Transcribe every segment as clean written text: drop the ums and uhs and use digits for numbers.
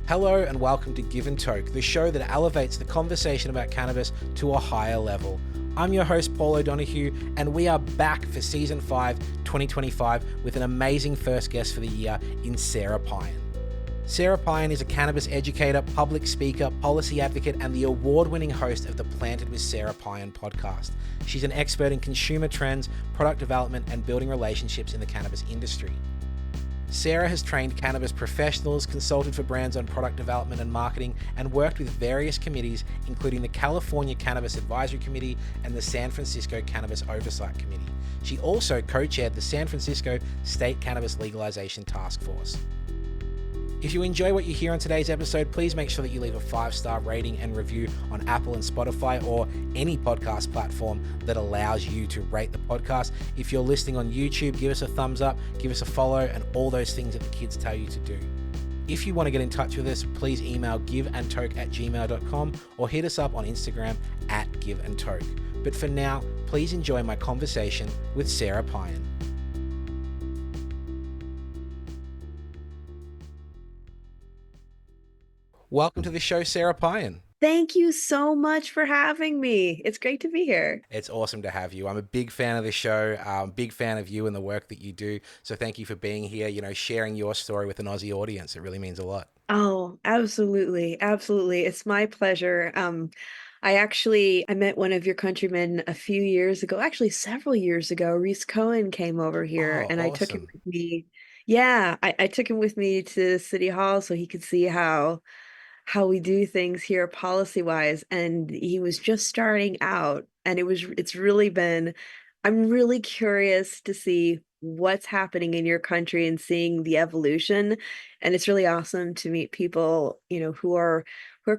Hello and welcome to Give and Toke, the show that elevates the conversation about cannabis to a higher level. I'm your host, Paul O'Donoghue, and we are back for Season 5, 2025, with an amazing first guest for the year in Sara Payan. Sara Payan is a cannabis educator, public speaker, policy advocate, and the award-winning host of the Planted with Sara Payan podcast. She's an expert in consumer trends, product development, and building relationships in the cannabis industry. Sara has trained cannabis professionals, consulted for brands on product development and marketing, and worked with various committees, including the California Cannabis Advisory Committee and the San Francisco Cannabis Oversight Committee. She also co-chaired the San Francisco State Cannabis Legalization Task Force. If you enjoy what you hear on today's episode, please make sure that you leave a 5-star rating and review on Apple and Spotify or any podcast platform that allows you to rate the podcast. If you're listening on YouTube, give us a thumbs up, give us a follow, and all those things that the kids tell you to do. If you want to get in touch with us, please email giveandtoke@gmail.com or hit us up on Instagram @giveandtoke. But for now, please enjoy my conversation with Sara Payan. Welcome to the show, Sara Payan. Thank you so much for having me. It's great to be here. It's awesome to have you. I'm a big fan of the show, big fan of you and the work that you do. So thank you for being here, sharing your story with an Aussie audience. It really means a lot. Oh, absolutely. Absolutely. It's my pleasure. I met one of your countrymen a few years ago, actually several years ago. Reese Cohen came over here Oh, and I took him awesome. with me. Yeah, I took him with me to City Hall so he could see how we do things here policy wise, and he was just starting out, and I'm really curious to see what's happening in your country and seeing the evolution, and it's really awesome to meet people who are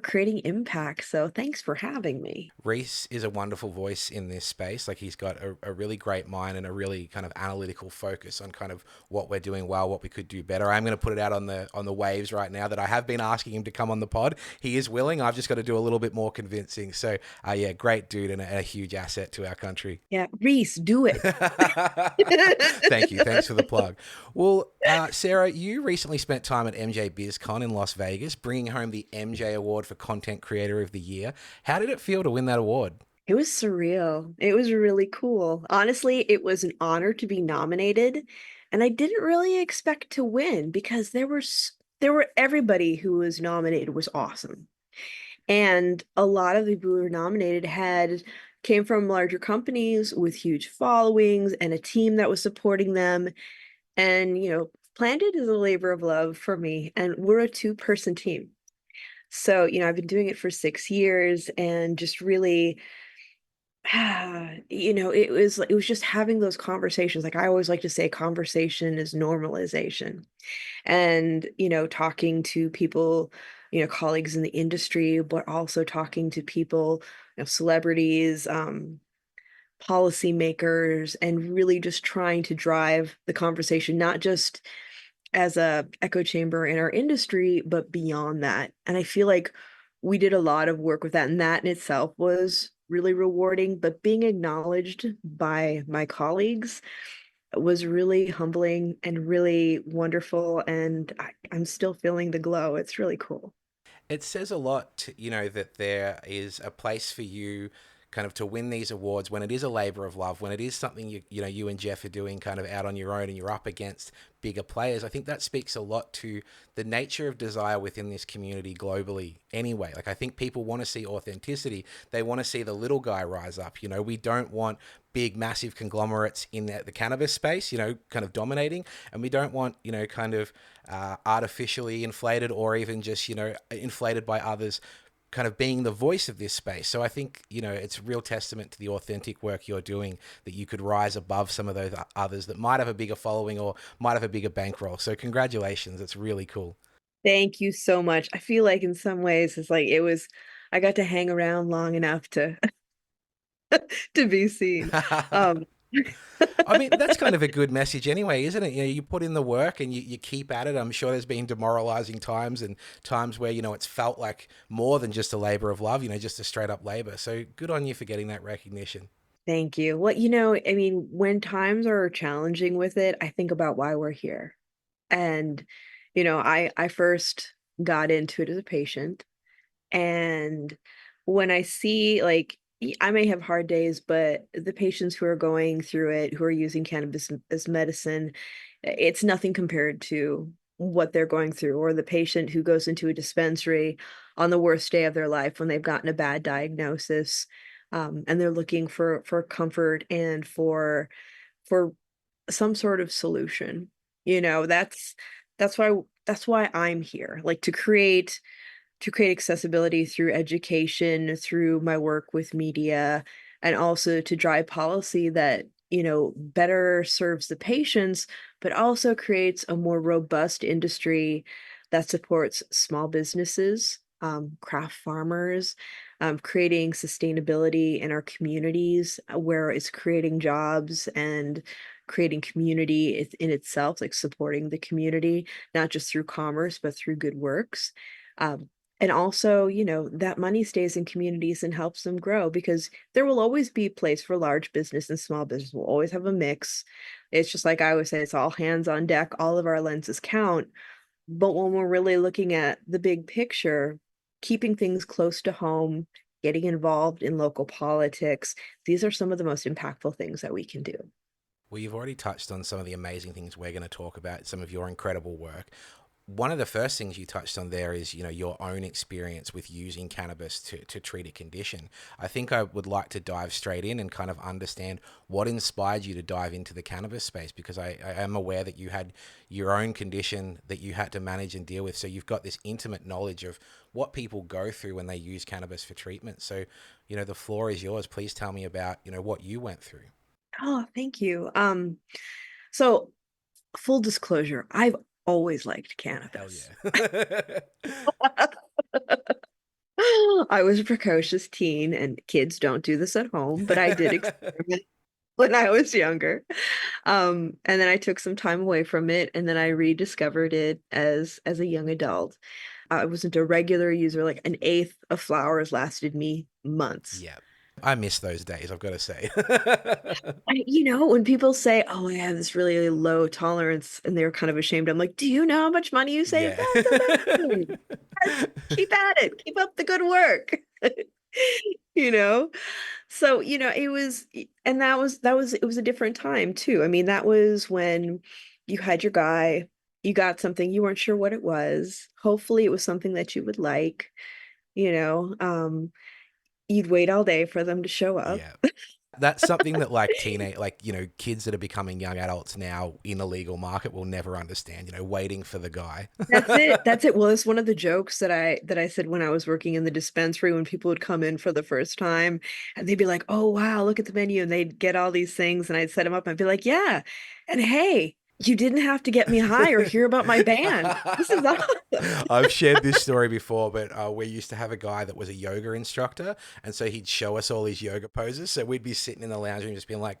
creating impact. So thanks for having me. Reese is a wonderful voice in this space. Like, he's got a really great mind and a really kind of analytical focus on kind of what we're doing well, what we could do better. I'm going to put it out on the waves right now that I have been asking him to come on the pod. He is willing. I've just got to do a little bit more convincing. So yeah, great dude and a huge asset to our country. Yeah, Reese, do it. Thank you. Thanks for the plug. Well, Sara, you recently spent time at MJ BizCon in Las Vegas, bringing home the MJ Award for Content Creator of the Year. How did it feel to win that award? It was surreal. It was really cool. Honestly, it was an honor to be nominated, and I didn't really expect to win because there were everybody who was nominated was awesome. And a lot of the people who were nominated had came from larger companies with huge followings and a team that was supporting them. And, Planted is a labor of love for me, and we're a two-person team. So, I've been doing it for 6 years and just really it was just having those conversations. Like I always like to say, conversation is normalization. And, talking to people, colleagues in the industry, but also talking to people, celebrities, policymakers, and really just trying to drive the conversation, not just as a echo chamber in our industry, but beyond that. And I feel like we did a lot of work with that, and that in itself was really rewarding. But being acknowledged by my colleagues was really humbling and really wonderful. And I'm still feeling the glow. It's really cool. It says a lot, that there is a place for you kind of to win these awards when it is a labor of love, when it is something you and Jeff are doing kind of out on your own and you're up against bigger players. I think that speaks a lot to the nature of desire within this community globally anyway. Like, I think people want to see authenticity. They want to see the little guy rise up. We don't want big, massive conglomerates in the cannabis space, kind of dominating. And we don't want, kind of artificially inflated or even just, inflated by others kind of being the voice of this space. So I think, it's a real testament to the authentic work you're doing that you could rise above some of those others that might have a bigger following or might have a bigger bankroll. So congratulations. It's really cool. Thank you so much. I feel like in some ways I got to hang around long enough to to be seen. Um, I mean, that's kind of a good message anyway, isn't it? You put in the work and you keep at it. I'm sure there's been demoralizing times and times where, it's felt like more than just a labor of love, just a straight up labor. So good on you for getting that recognition. Thank you. Well, I mean, when times are challenging with it, I think about why we're here. And, I first got into it as a patient. And when I see, like, I may have hard days, but the patients who are going through it, who are using cannabis as medicine, it's nothing compared to what they're going through, or the patient who goes into a dispensary on the worst day of their life when they've gotten a bad diagnosis, and they're looking for comfort and for some sort of solution. You know, that's why that's why I'm here, like, to create accessibility through education, through my work with media, and also to drive policy that, better serves the patients, but also creates a more robust industry that supports small businesses, craft farmers, creating sustainability in our communities, where it's creating jobs and creating community in itself, like supporting the community, not just through commerce, but through good works. Um, and also, that money stays in communities and helps them grow, because there will always be a place for large business and small business. We'll always have a mix. It's just like I always say, it's all hands on deck. All of our lenses count. But when we're really looking at the big picture, keeping things close to home, getting involved in local politics, these are some of the most impactful things that we can do. Well, you've already touched on some of the amazing things we're going to talk about, some of your incredible work. One of the first things you touched on there is, your own experience with using cannabis to treat a condition. I think I would like to dive straight in and kind of understand what inspired you to dive into the cannabis space, because I am aware that you had your own condition that you had to manage and deal with. So you've got this intimate knowledge of what people go through when they use cannabis for treatment. So, the floor is yours. Please tell me about, what you went through. Oh, thank you. So full disclosure, I've always liked Hell cannabis. yeah. I was a precocious teen, and kids don't do this at home, but I did experiment when I was younger. And then I took some time away from it, and then I rediscovered it as a young adult. I wasn't a regular user, like an eighth of flowers lasted me months. Yeah. I miss those days, I've got to say. When people say, "Oh, I have this really low tolerance," and they're kind of ashamed, I'm like, "Do you know how much money you save? Yeah. That's amazing. Keep at it. Keep up the good work." You know? So, and that was it was a different time too. I mean, that was when you had your guy, you got something, you weren't sure what it was. Hopefully it was something that you would like, you know. You'd wait all day for them to show up. Yeah. That's something that kids that are becoming young adults now in a legal market will never understand, waiting for the guy. That's it. That's it. Well, it's one of the jokes that I said when I was working in the dispensary, when people would come in for the first time and they'd be like, "Oh, wow, look at the menu." And they'd get all these things and I'd set them up and I'd be like, "Yeah. And hey, you didn't have to get me high or hear about my band. This is awesome." I've shared this story before, but we used to have a guy that was a yoga instructor, and so he'd show us all his yoga poses. So we'd be sitting in the lounge room just being like,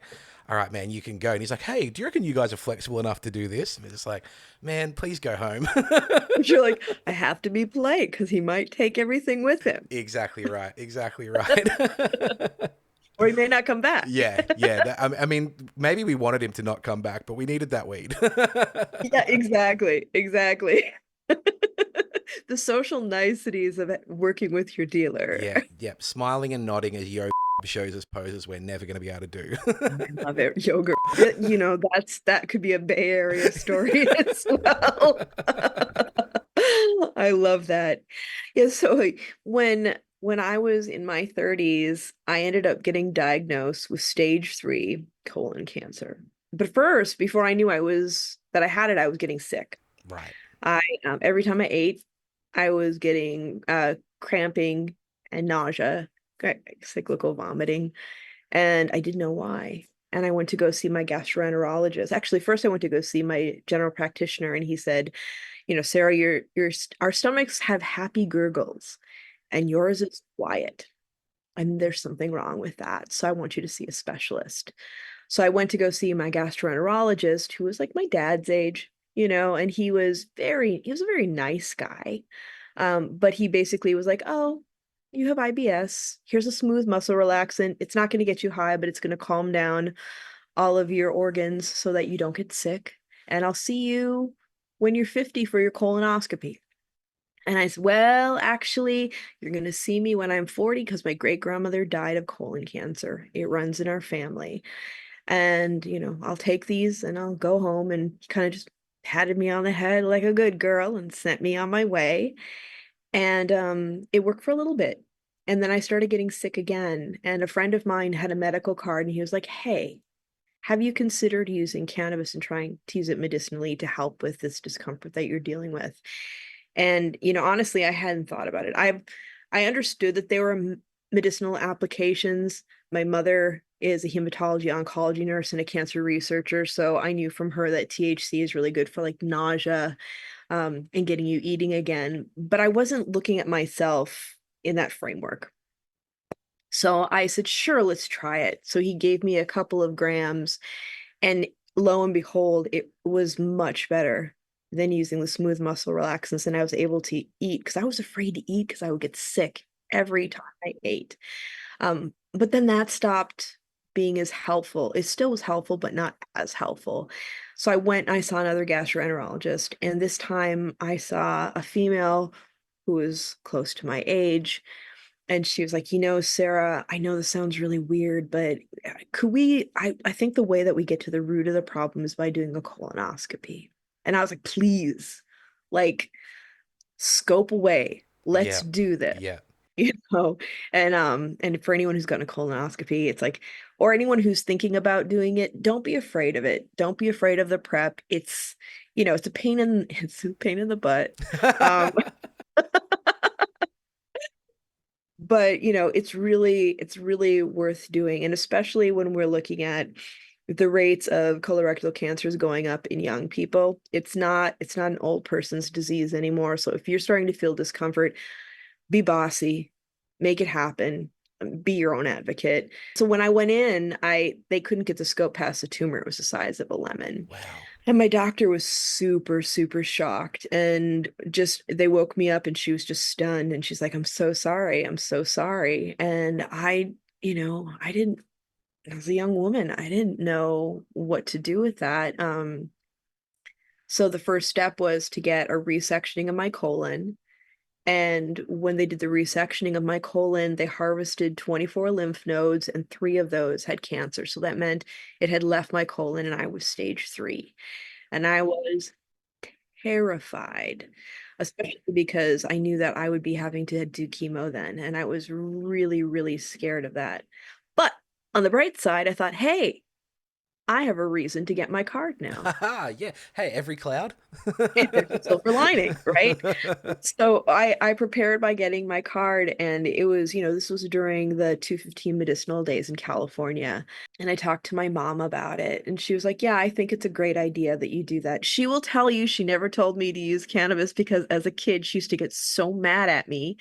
"All right, man, you can go." And he's like, "Hey, do you reckon you guys are flexible enough to do this?" And we're just like, "Man, please go home." But you're like, I have to be polite because he might take everything with him, Exactly right. Exactly right. or he may not come back. Yeah, yeah. I mean, maybe we wanted him to not come back, but we needed that weed. Yeah, exactly. Exactly. The social niceties of working with your dealer. Yeah, yep. Smiling and nodding as Yo shows us poses we're never going to be able to do. I love it. Yogurt. That could be a Bay Area story as well. I love that. Yeah, so like, when I was in my 30s, I ended up getting diagnosed with stage 3 colon cancer. But first, before I knew I had it, I was getting sick. Right. I Every time I ate, I was getting cramping and nausea, cyclical vomiting, and I didn't know why. And I went to go see my gastroenterologist. Actually, first I went to go see my general practitioner, and he said, "Sarah, our stomachs have happy gurgles, and yours is quiet, and there's something wrong with that. So I want you to see a specialist." So I went to go see my gastroenterologist, who was like my dad's age, and he was a very nice guy. But he basically was like, "Oh, you have IBS. Here's a smooth muscle relaxant. It's not going to get you high, but it's going to calm down all of your organs so that you don't get sick. And I'll see you when you're 50 for your colonoscopy." And I said, well, actually, you're going to see me when I'm 40 because my great grandmother died of colon cancer. It runs in our family. And, I'll take these and I'll go home. And he kind of just patted me on the head like a good girl and sent me on my way. And it worked for a little bit. And then I started getting sick again. And a friend of mine had a medical card and he was like, hey, have you considered using cannabis and trying to use it medicinally to help with this discomfort that you're dealing with? And, honestly, I hadn't thought about it. I understood that there were medicinal applications. My mother is a hematology oncology nurse and a cancer researcher, so I knew from her that THC is really good for like nausea, and getting you eating again. But I wasn't looking at myself in that framework. So I said, sure, let's try it. So he gave me a couple of grams, and lo and behold, it was much better than using the smooth muscle relaxants. And I was able to eat because I was afraid to eat because I would get sick every time I ate. But then that stopped being as helpful. It still was helpful, but not as helpful. So I went, I saw another gastroenterologist, and this time I saw a female who was close to my age. And she was like, Sarah, I know this sounds really weird, but could I think the way that we get to the root of the problem is by doing a colonoscopy. And I was like, please, like, scope away. Let's Yeah. do this. Yeah. You know, and for anyone who's gotten a colonoscopy, it's like, or anyone who's thinking about doing it, don't be afraid of it. Don't be afraid of the prep. It's a pain it's a pain in the butt. Um, but it's really worth doing, and especially when we're looking at the rates of colorectal cancers going up in young people. It's not an old person's disease anymore. So if you're starting to feel discomfort, be bossy, make it happen, be your own advocate. So when I went in, they couldn't get the scope past the tumor. It was the size of a lemon. Wow. And my doctor was super, super shocked. And just, they woke me up and she was just stunned. And she's like, I'm so sorry. I'm so sorry. And I didn't, as a young woman, I didn't know what to do with that. So the first step was to get a resectioning of my colon. And when they did the resectioning of my colon, they harvested 24 lymph nodes, and 3 of those had cancer. So that meant it had left my colon and I was stage 3. And I was terrified, especially because I knew that I would be having to do chemo then. And I was really, really scared of that. But on the bright side, I thought, hey, I have a reason to get my card now. Haha, yeah. Hey, every cloud. There's a silver lining, right? So I prepared by getting my card, and it was, this was during the 215 medicinal days in California. And I talked to my mom about it, and she was like, yeah, I think it's a great idea that you do that. She will tell you she never told me to use cannabis because as a kid, she used to get so mad at me.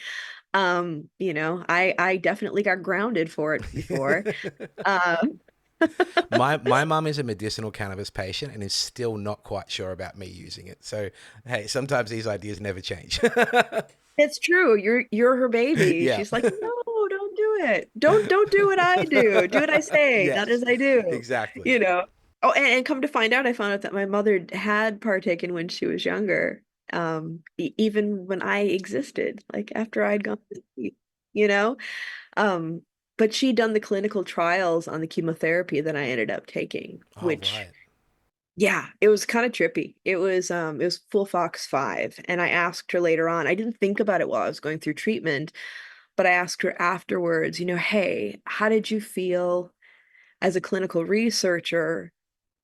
I definitely got grounded for it before. Um, My mum is a medicinal cannabis patient and is still not quite sure about me using it. So, hey, sometimes these ideas never change. It's true. You're her baby. Yeah. She's like, no, don't do it. Don't do what I do. Do what I say, not Yes. as I do. Exactly. You know. Oh, and come to find out, I found out that my mother had partaken when she was younger. Even when I existed, like after I'd gone to sleep, you know? Um, but she'd done the clinical trials on the chemotherapy that I ended up taking, Oh, which right. yeah, it was kind of trippy. It was full Fox 5, and I asked her later on. I didn't think about it while I was going through treatment, but I asked her afterwards, hey, how did you feel as a clinical researcher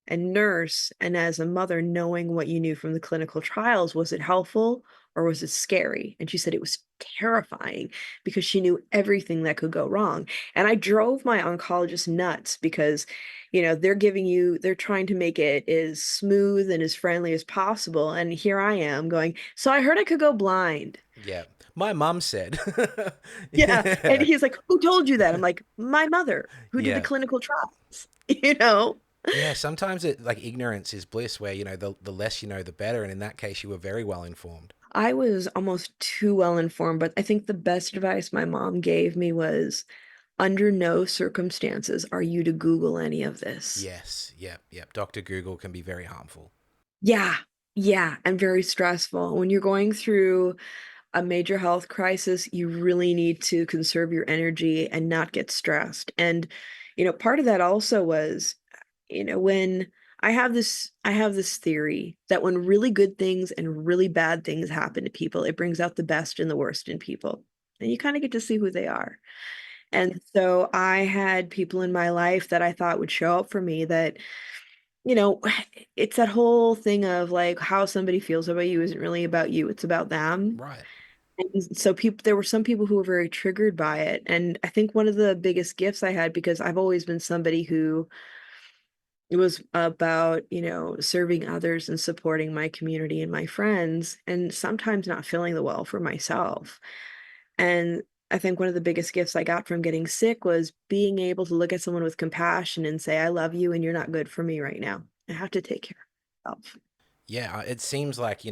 and nurse and as a mother knowing what you knew from the clinical trials? Was it helpful or was it scary? And she said it was terrifying because she knew everything that could go wrong. And I drove my oncologist nuts because, they're trying to make it as smooth and as friendly as possible. And here I am going, so I heard I could go blind. Yeah. My mum said. Yeah. And Yeah. he's like, who told you that? I'm like, my mother, who did the Yeah. clinical trials, you know? Yeah, sometimes it like ignorance is bliss where, the less you know the better, and in that case you were very well informed. I was almost too well informed, but I think the best advice my mom gave me was under no circumstances are you to Google any of this. Yes. Yep. Yep. Dr. Google can be very harmful. Yeah. Yeah. And very stressful. When you're going through a major health crisis, you really need to conserve your energy and not get stressed. And, part of that also was, when I have this theory that when really good things and really bad things happen to people, it brings out the best and the worst in people. And you kind of get to see who they are. And so I had people in my life that I thought would show up for me that, you know, it's that whole thing of like how somebody feels about you isn't really about you, it's about them. Right. And so there were some people who were very triggered by it. And I think one of the biggest gifts I had, because I've always been somebody who it was about, serving others and supporting my community and my friends, and sometimes not feeling the well for myself. And I think one of the biggest gifts I got from getting sick was being able to look at someone with compassion and say, I love you and you're not good for me right now. I have to take care of myself. Yeah, it seems like,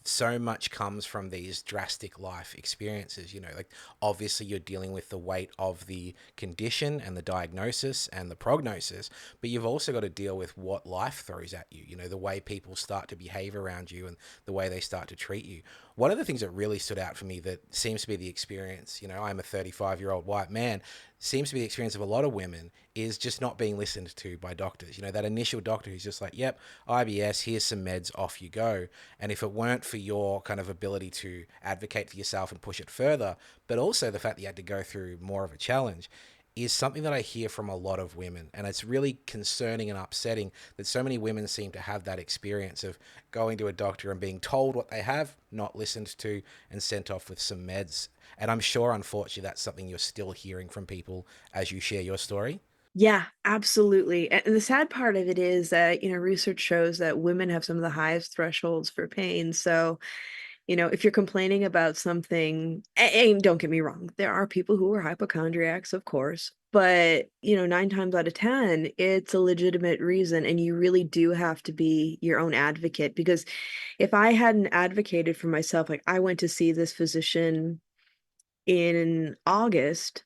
so much comes from these drastic life experiences. Like obviously you're dealing with the weight of the condition and the diagnosis and the prognosis, but you've also got to deal with what life throws at you, the way people start to behave around you and the way they start to treat you. One of the things that really stood out for me that seems to be the experience, I'm a 35-year-old white man, seems to be the experience of a lot of women is just not being listened to by doctors. That initial doctor who's just like, yep, IBS, here's some meds, off you go. And if it weren't for your kind of ability to advocate for yourself and push it further, but also the fact that you had to go through more of a challenge, is something that I hear from a lot of women. And it's really concerning and upsetting that so many women seem to have that experience of going to a doctor and being told what they have, not listened to, and sent off with some meds. And I'm sure, unfortunately, that's something you're still hearing from people as you share your story. Yeah, absolutely. And the sad part of it is that, research shows that women have some of the highest thresholds for pain. So, if you're complaining about something, and don't get me wrong, there are people who are hypochondriacs, of course, but, 9 times out of 10, it's a legitimate reason. And you really do have to be your own advocate, because if I hadn't advocated for myself, like I went to see this physician in August,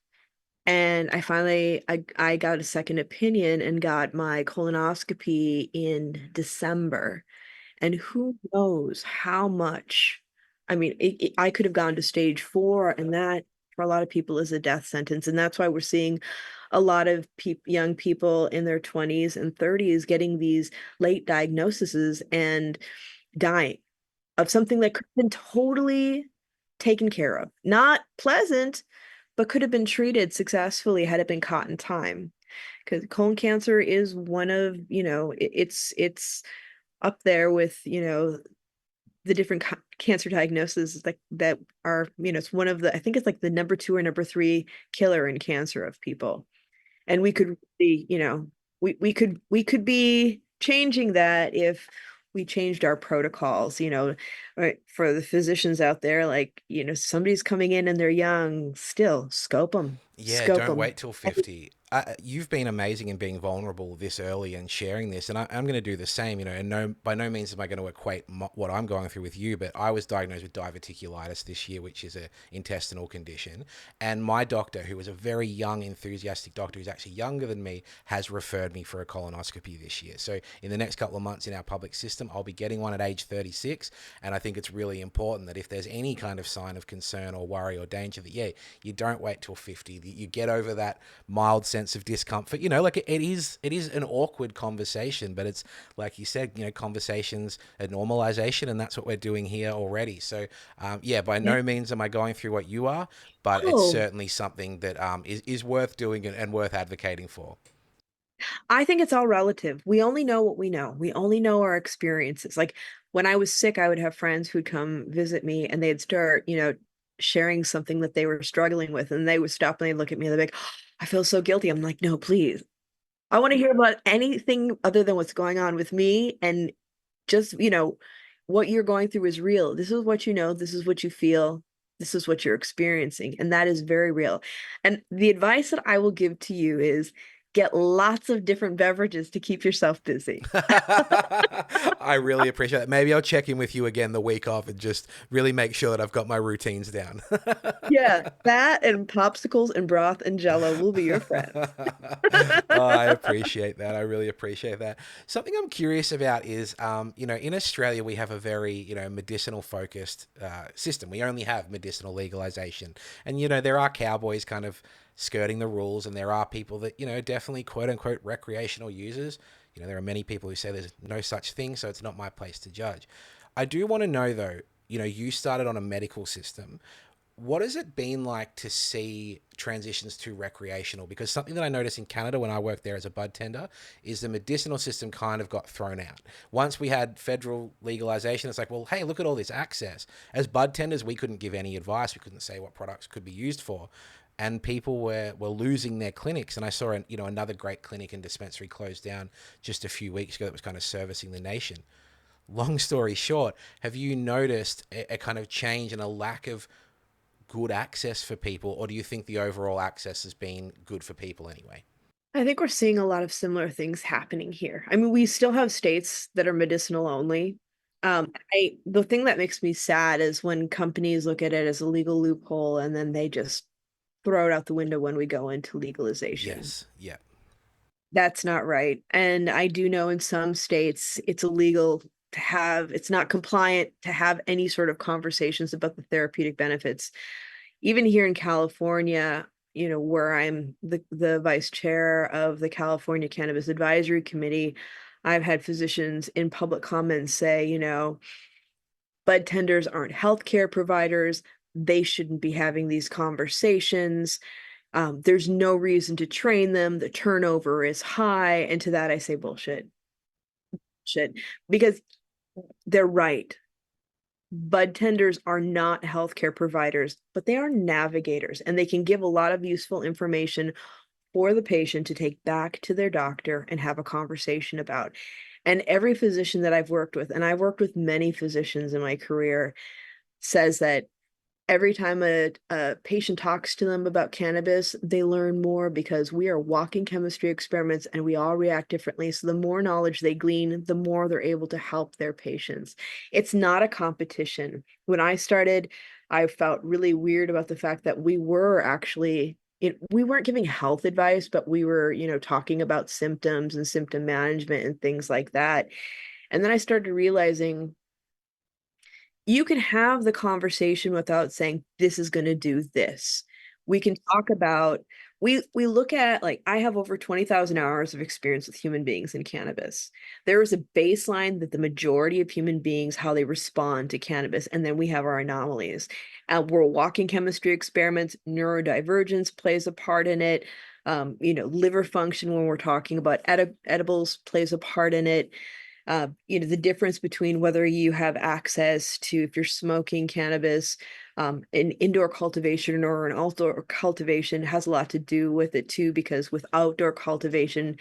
and I got a second opinion and got my colonoscopy in December. And who knows how much, I mean, I could have gone to stage 4, and that for a lot of people is a death sentence. And that's why we're seeing a lot of young people in their 20s and 30s getting these late diagnoses and dying of something that could have been totally taken care of. Not pleasant, but could have been treated successfully had it been caught in time. Because colon cancer is one of, it's up there with, the different cancer diagnoses that are, it's one of the, I think it's like the number 2 or number 3 killer in cancer of people. And we could be, we could be changing that if we changed our protocols, right, for the physicians out there, like, somebody's coming in and they're young, still scope them, Yeah, scope don't them. wait till 50. You've been amazing in being vulnerable this early and sharing this, and I'm going to do the same. And by no means am I going to equate what I'm going through with you, but I was diagnosed with diverticulitis this year, which is a intestinal condition. And my doctor, who was a very young, enthusiastic doctor, who's actually younger than me, has referred me for a colonoscopy this year. So in the next couple of months in our public system, I'll be getting one at age 36, and I think it's really important that if there's any kind of sign of concern or worry or danger, that you don't wait till 50. You get over that mild sense of discomfort. Like it is an awkward conversation, but it's like you said, conversations a normalization, and that's what we're doing here already. So yeah, by Yeah. no means am I going through what you are, but it's Oh, certainly something that is worth doing and worth advocating for. I think it's all relative. We only know what we know. We only know our experiences. Like when I was sick, I would have friends who'd come visit me and they'd start, sharing something that they were struggling with. And they would stop and they'd look at me and they'd be like, "Oh, I feel so guilty." I'm like, no, please. I want to hear about anything other than what's going on with me. And just, what you're going through is real. This is what you know. This is what you feel. This is what you're experiencing. And that is very real. And the advice that I will give to you is get lots of different beverages to keep yourself busy. I really appreciate it. Maybe I'll check in with you again the week off and just really make sure that I've got my routines down. Yeah, that and popsicles and broth and jello will be your friends. Oh, I appreciate that. I really appreciate that. Something I'm curious about is, in Australia, we have a very, medicinal focused system. We only have medicinal legalization. And, there are cowboys kind of skirting the rules, and there are people that, definitely quote unquote recreational users. There are many people who say there's no such thing, so it's not my place to judge. I do want to know, though, you started on a medical system. What has it been like to see transitions to recreational? Because something that I noticed in Canada when I worked there as a bud tender is the medicinal system kind of got thrown out. Once we had federal legalization, it's like, well, hey, look at all this access. As bud tenders, we couldn't give any advice. We couldn't say what products could be used for. And people were losing their clinics. And I saw another great clinic and dispensary closed down just a few weeks ago that was kind of servicing the nation. Long story short, have you noticed a kind of change and a lack of good access for people, or do you think the overall access has been good for people anyway? I think we're seeing a lot of similar things happening here. I mean, we still have states that are medicinal only. The thing that makes me sad is when companies look at it as a legal loophole and then they just throw it out the window when we go into legalization. Yes. Yeah. That's not right. And I do know in some states it's illegal to have, it's not compliant to have any sort of conversations about the therapeutic benefits. Even here in California, where I'm the vice chair of the California Cannabis Advisory Committee, I've had physicians in public comments say, bud tenders aren't healthcare providers. They shouldn't be having these conversations. There's no reason to train them. The turnover is high. And to that, I say bullshit. Shit. Because they're right. Bud tenders are not healthcare providers, but they are navigators, and they can give a lot of useful information for the patient to take back to their doctor and have a conversation about. And every physician that I've worked with, and I've worked with many physicians in my career, says that every time a patient talks to them about cannabis, they learn more because we are walking chemistry experiments and we all react differently. So the more knowledge they glean, the more they're able to help their patients. It's not a competition. When I started, I felt really weird about the fact that we were actually we weren't giving health advice, but we were, talking about symptoms and symptom management and things like that. And then I started realizing you can have the conversation without saying this is going to do this. We can talk about we look at, like, I have over 20,000 hours of experience with human beings in cannabis. There is a baseline that the majority of human beings how they respond to cannabis, and then we have our anomalies. We're walking chemistry experiments, neurodivergence plays a part in it. Liver function when we're talking about edibles plays a part in it. The difference between whether you have access to, if you're smoking cannabis, an indoor cultivation or an outdoor cultivation has a lot to do with it too, because with outdoor cultivation,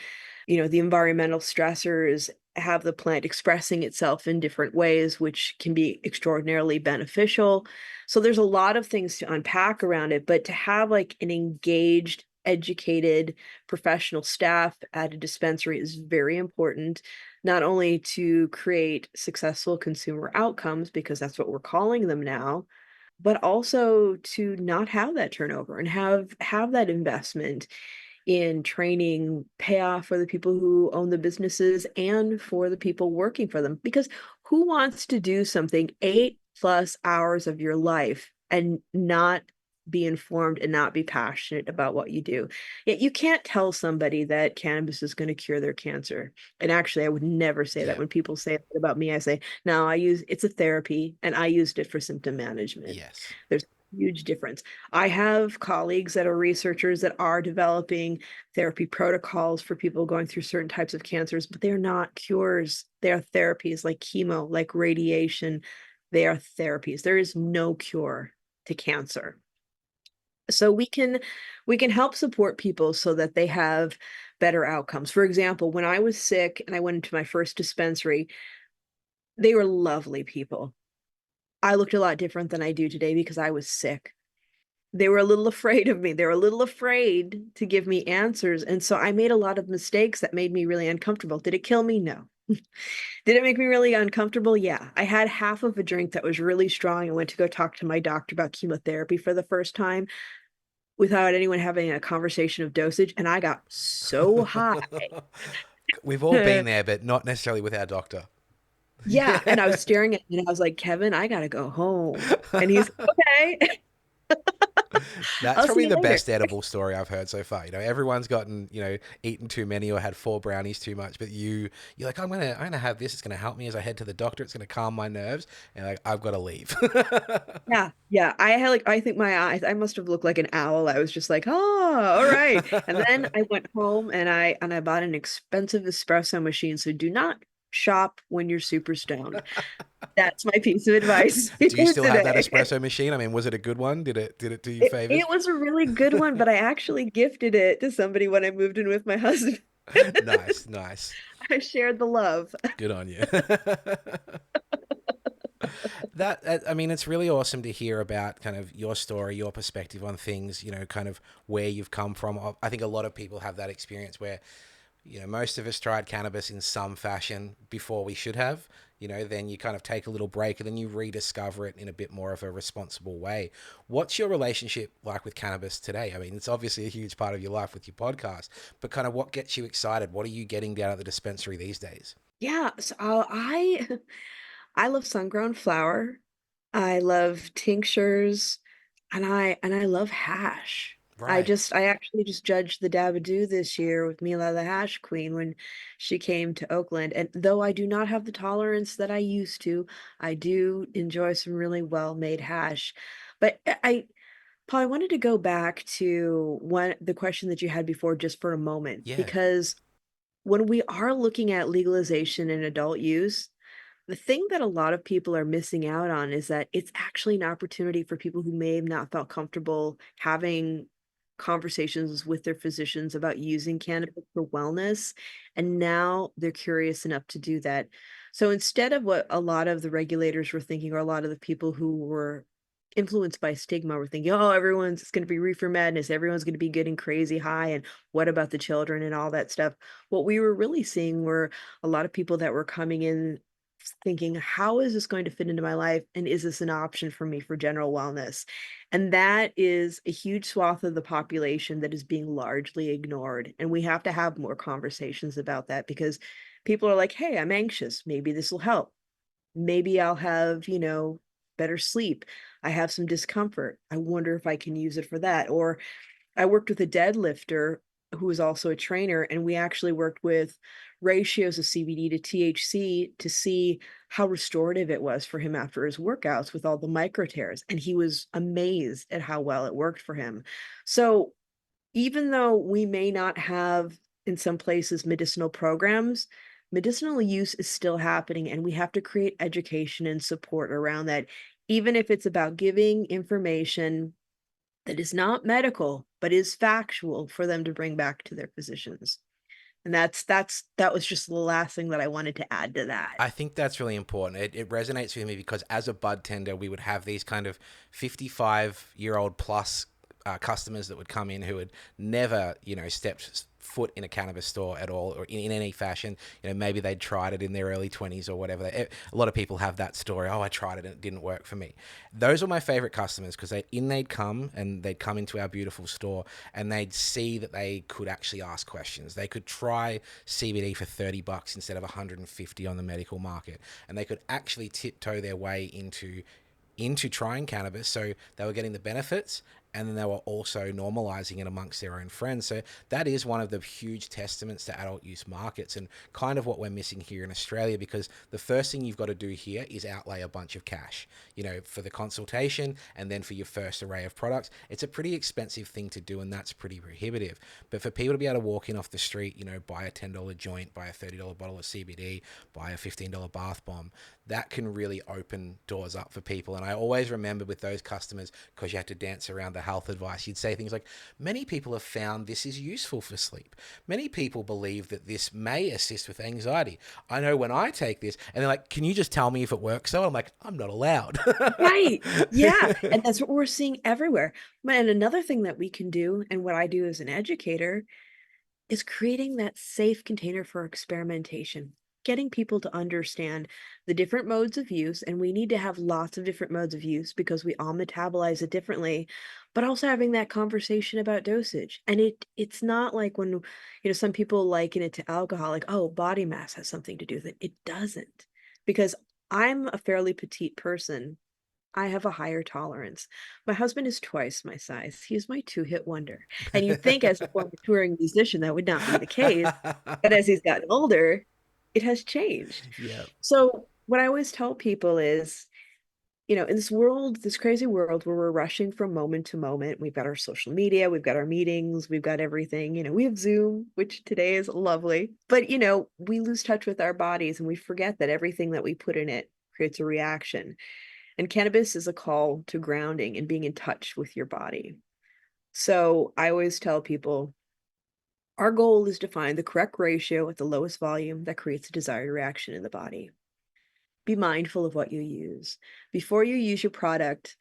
the environmental stressors have the plant expressing itself in different ways, which can be extraordinarily beneficial. So there's a lot of things to unpack around it, but to have like an engaged, educated professional staff at a dispensary is very important, not only to create successful consumer outcomes, because that's what we're calling them now, but also to not have that turnover and have that investment in training pay off for the people who own the businesses and for the people working for them. Because who wants to do something 8+ hours of your life and not be informed and not be passionate about what you do? Yet you can't tell somebody that cannabis is going to cure their cancer. And actually, I would never say that. Yeah. When people say that about me, I say, no, it's a therapy and I used it for symptom management. Yes. There's a huge difference. I have colleagues that are researchers that are developing therapy protocols for people going through certain types of cancers, but they're not cures. They are therapies like chemo, like radiation. They are therapies. There is no cure to cancer. So we can help support people so that they have better outcomes. For example, when I was sick and I went into my first dispensary, they were lovely people. I looked a lot different than I do today because I was sick. they were a little afraid of me. They were a little afraid to give me answers. And so I made a lot of mistakes that made me really uncomfortable. Did it kill me? No. Did it make me really uncomfortable? Yeah. I had half of a drink that was really strong and went to go talk to my doctor about chemotherapy for the first time without anyone having a conversation of dosage. And I got so high. We've all been there, but not necessarily with our doctor. Yeah. And I was staring at him and I was like, Kevin, I gotta go home. And he's okay. That's I'll see probably you the later. best edible story I've heard so far. Everyone's gotten, eaten too many or had 4 brownies too much, but you're like, I'm gonna have this. It's gonna help me as I head to the doctor. It's gonna calm my nerves, and like I've got to leave. Yeah, yeah. I had like I think my eyes, I must have looked like an owl. I was just like, oh, all right. And then I went home and I bought an expensive espresso machine. So do not shop when you're super stoned. That's my piece of advice Do you still have that today. espresso machine? I mean, was it a good one? Did it do you favors? It was a really good one, but I actually gifted it to somebody when I moved in with my husband. Nice, nice. I shared the love. Good on you. I mean, it's really awesome to hear about kind of your story, your perspective on things, kind of where you've come from. I think a lot of people have that experience where, most of us tried cannabis in some fashion before we should have. Then you kind of take a little break and then you rediscover it in a bit more of a responsible way. What's your relationship like with cannabis today? I mean, it's obviously a huge part of your life with your podcast, but kind of what gets you excited? What are you getting down at the dispensary these days? Yeah, so I love sun-grown flower. I love tinctures, and I love hash. Right. I actually just judged the Dabadoo this year with Mila the Hash Queen when she came to Oakland. And though I do not have the tolerance that I used to, I do enjoy some really well-made hash. But Paul, I wanted to go back to the question that you had before just for a moment, Yeah. because when we are looking at legalization and adult use, the thing that a lot of people are missing out on is that it's actually an opportunity for people who may have not felt comfortable having conversations with their physicians about using cannabis for wellness, and now they're curious enough to do that. So instead of what a lot of the regulators were thinking, or a lot of the people who were influenced by stigma were thinking, oh, everyone's it's going to be reefer madness, everyone's going to be getting crazy high, and what about the children and all that stuff. What we were really seeing were a lot of people that were coming in thinking, how is this going to fit into my life? And is this an option for me for general wellness? And that is a huge swath of the population that is being largely ignored. And we have to have more conversations about that, because people are like, hey, I'm anxious. Maybe this will help. Maybe I'll have, better sleep. I have some discomfort. I wonder if I can use it for that. Or I worked with a deadlifter who was also a trainer, and we actually worked with ratios of CBD to THC to see how restorative it was for him after his workouts with all the micro tears. And he was amazed at how well it worked for him. So even though we may not have in some places medicinal programs, medicinal use is still happening, and we have to create education and support around that, even if it's about giving information that is not medical, but is factual for them to bring back to their physicians. And that was just the last thing that I wanted to add to that. I think that's really important. It resonates with me because as a bud tender, we would have these kind of 55-year-old plus customers that would come in who had never, stepped foot in a cannabis store at all or in any fashion. Maybe they'd tried it in their early 20s or whatever. A lot of people have that story. Oh, I tried it and it didn't work for me. Those were my favorite customers because they'd come into our beautiful store and they'd see that they could actually ask questions. They could try CBD for $30 instead of 150 on the medical market, and they could actually tiptoe their way into trying cannabis, so they were getting the benefits and then they were also normalizing it amongst their own friends. So that is one of the huge testaments to adult use markets and kind of what we're missing here in Australia, because the first thing you've got to do here is outlay a bunch of cash, for the consultation and then for your first array of products. It's a pretty expensive thing to do, and that's pretty prohibitive. But for people to be able to walk in off the street, buy a $10 joint, buy a $30 bottle of CBD, buy a $15 bath bomb, that can really open doors up for people. And I always remember with those customers, because you had to dance around the health advice, you'd say things like, many people have found this is useful for sleep. Many people believe that this may assist with anxiety. I know when I take this, and they're like, can you just tell me if it works? So I'm like, I'm not allowed. Right. Yeah. And that's what we're seeing everywhere. And another thing that we can do, and what I do as an educator, is creating that safe container for experimentation, getting people to understand the different modes of use. And we need to have lots of different modes of use because we all metabolize it differently, but also having that conversation about dosage. And it's not like when, some people liken it to alcohol, like, oh, body mass has something to do with it. It doesn't, because I'm a fairly petite person. I have a higher tolerance. My husband is twice my size. He's my two-hit wonder. And you'd think as a former touring musician that would not be the case, but as he's gotten older, it has changed. Yeah. So what I always tell people is, in this world, this crazy world where we're rushing from moment to moment, we've got our social media, we've got our meetings, we've got everything, we have Zoom, which today is lovely, but we lose touch with our bodies and we forget that everything that we put in it creates a reaction. And cannabis is a call to grounding and being in touch with your body. So I always tell people our goal is to find the correct ratio at the lowest volume that creates a desired reaction in the body. Be mindful of what you use. Before you use your product,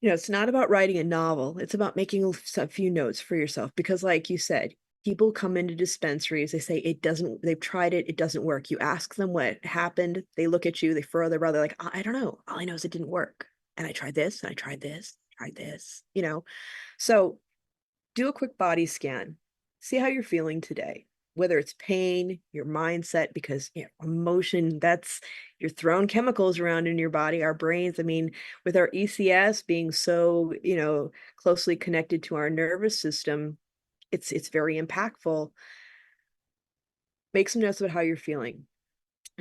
it's not about writing a novel. It's about making a few notes for yourself because, like you said, people come into dispensaries, they say it doesn't, they've tried it, it doesn't work. You ask them what happened, they look at you, they furrow their brow, they're like, I don't know. All I know is it didn't work. And I tried this, and I tried this, tried this. So do a quick body scan. See how you're feeling today, whether it's pain, your mindset, because emotion, you're throwing chemicals around in your body, our brains. I mean, with our ECS being so, closely connected to our nervous system, it's very impactful. Make some notes about how you're feeling.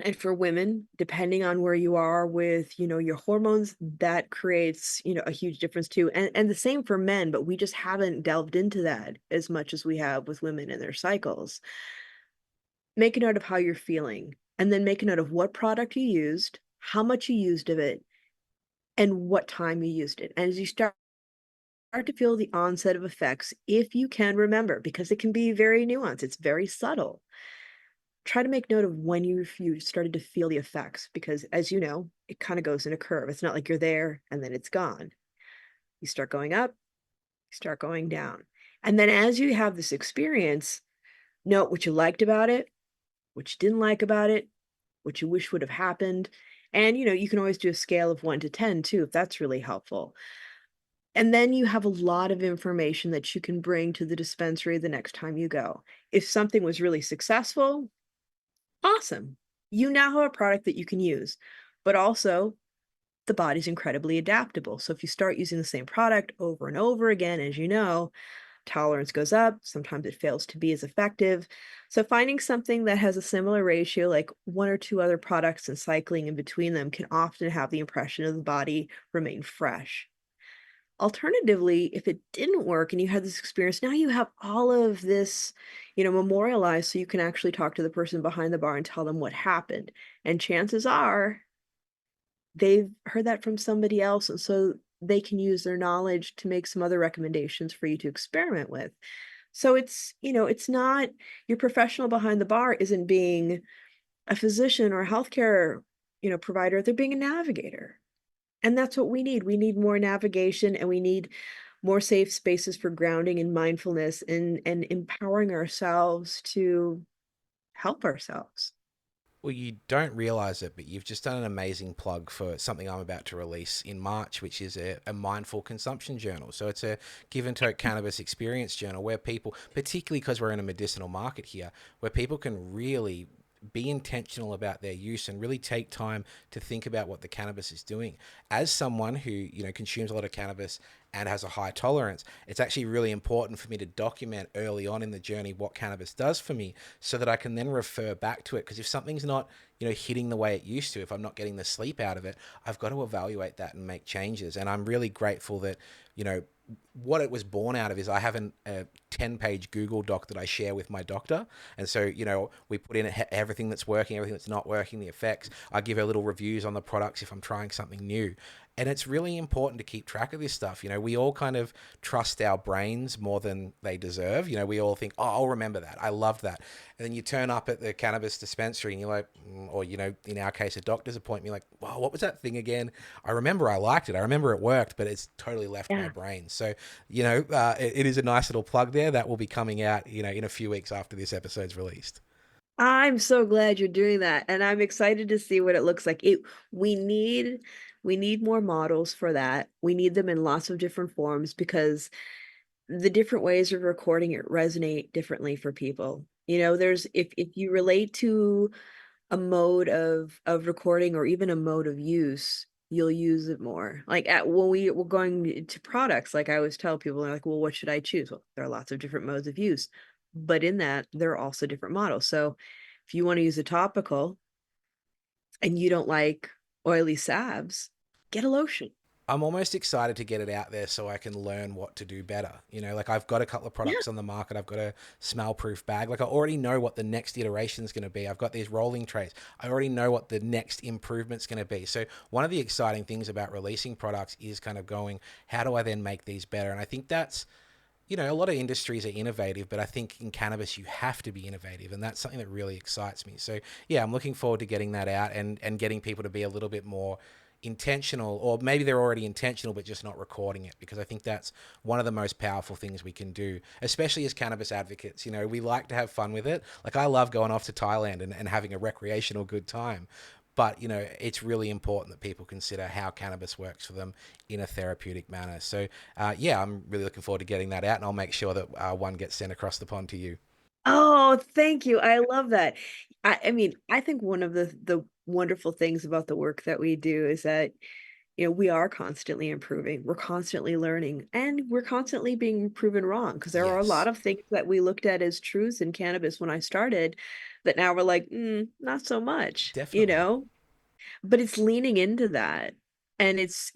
And for women, depending on where you are with, your hormones, that creates, a huge difference too. And the same for men, but we just haven't delved into that as much as we have with women and their cycles. Make a note of how you're feeling, and then make a note of what product you used, how much you used of it, and what time you used it. And as you start to feel the onset of effects, if you can remember, because it can be very nuanced, it's very subtle. Try to make note of when you started to feel the effects, because as you know, it kind of goes in a curve. It's not like you're there and then it's gone. You start going up, you start going down. And then as you have this experience, note what you liked about it, what you didn't like about it, what you wish would have happened. And you can always do a scale of 1 to 10 too, if that's really helpful. And then you have a lot of information that you can bring to the dispensary the next time you go. If something was really successful, awesome. You now have a product that you can use, but also the body's incredibly adaptable. So if you start using the same product over and over again, as you know, tolerance goes up. Sometimes it fails to be as effective. So finding something that has a similar ratio, like 1 or 2 other products and cycling in between them, can often have the impression of the body remain fresh. Alternatively, if it didn't work and you had this experience, now you have all of this, memorialized so you can actually talk to the person behind the bar and tell them what happened. And chances are they've heard that from somebody else. And so they can use their knowledge to make some other recommendations for you to experiment with. So it's not your professional behind the bar isn't being a physician or a healthcare, provider. They're being a navigator. And that's what we need. We need more navigation, and we need more safe spaces for grounding and mindfulness and empowering ourselves to help ourselves. Well, you don't realize it, but you've just done an amazing plug for something I'm about to release in March, which is a mindful consumption journal. So it's a give and take cannabis experience journal where people, particularly because we're in a medicinal market here, where people can really be intentional about their use and really take time to think about what the cannabis is doing. As someone who, consumes a lot of cannabis and has a high tolerance, it's actually really important for me to document early on in the journey what cannabis does for me so that I can then refer back to it. Because if something's not, hitting the way it used to, if I'm not getting the sleep out of it, I've got to evaluate that and make changes. And I'm really grateful that, what it was born out of is I have a 10-page Google Doc that I share with my doctor. And so, we put in everything that's working, everything that's not working, the effects. I give her little reviews on the products if I'm trying something new. And it's really important to keep track of this stuff. We all kind of trust our brains more than they deserve. We all think, oh, I'll remember that. I love that. And then you turn up at the cannabis dispensary and you're like, or, in our case, a doctor's appointment, you're like, wow, what was that thing again? I remember I liked it. I remember it worked, but it's totally left my Yeah. brain. So, it is a nice little plug there that will be coming out, in a few weeks after this episode's released. I'm so glad you're doing that, and I'm excited to see what it looks like. We need we need more models for that. We need them in lots of different forms because the different ways of recording it resonate differently for people. There's if you relate to a mode of recording or even a mode of use, you'll use it more. Like at when we were going to products, like I always tell people, they're like, well, what should I choose? Well, there are lots of different modes of use, but in that, there are also different models. So if you want to use a topical and you don't like oily salves, get a lotion. I'm almost excited to get it out there so I can learn what to do better. Like I've got a couple of Yeah. products on the market. I've got a smell proof bag. Like I already know what the next iteration is going to be. I've got these rolling trays. I already know what the next improvement's going to be. So one of the exciting things about releasing products is kind of going, how do I then make these better? And I think that's, a lot of industries are innovative, but I think in cannabis you have to be innovative, and that's something that really excites me. So yeah, I'm looking forward to getting that out and getting people to be a little bit more intentional, or maybe they're already intentional but just not recording it, because I think that's one of the most powerful things we can do, especially as cannabis advocates. We like to have fun with it. Like I love going off to Thailand and having a recreational good time, but it's really important that people consider how cannabis works for them in a therapeutic manner. So yeah, I'm really looking forward to getting that out, and I'll make sure that one gets sent across the pond to you. Oh, thank you. I love that. I mean, I think one of the wonderful things about the work that we do is that we are constantly improving. We're constantly learning, and we're constantly being proven wrong because there are a lot Yes, of things that we looked at as truths in cannabis when I started that now we're like, not so much, definitely. But it's leaning into that. And it's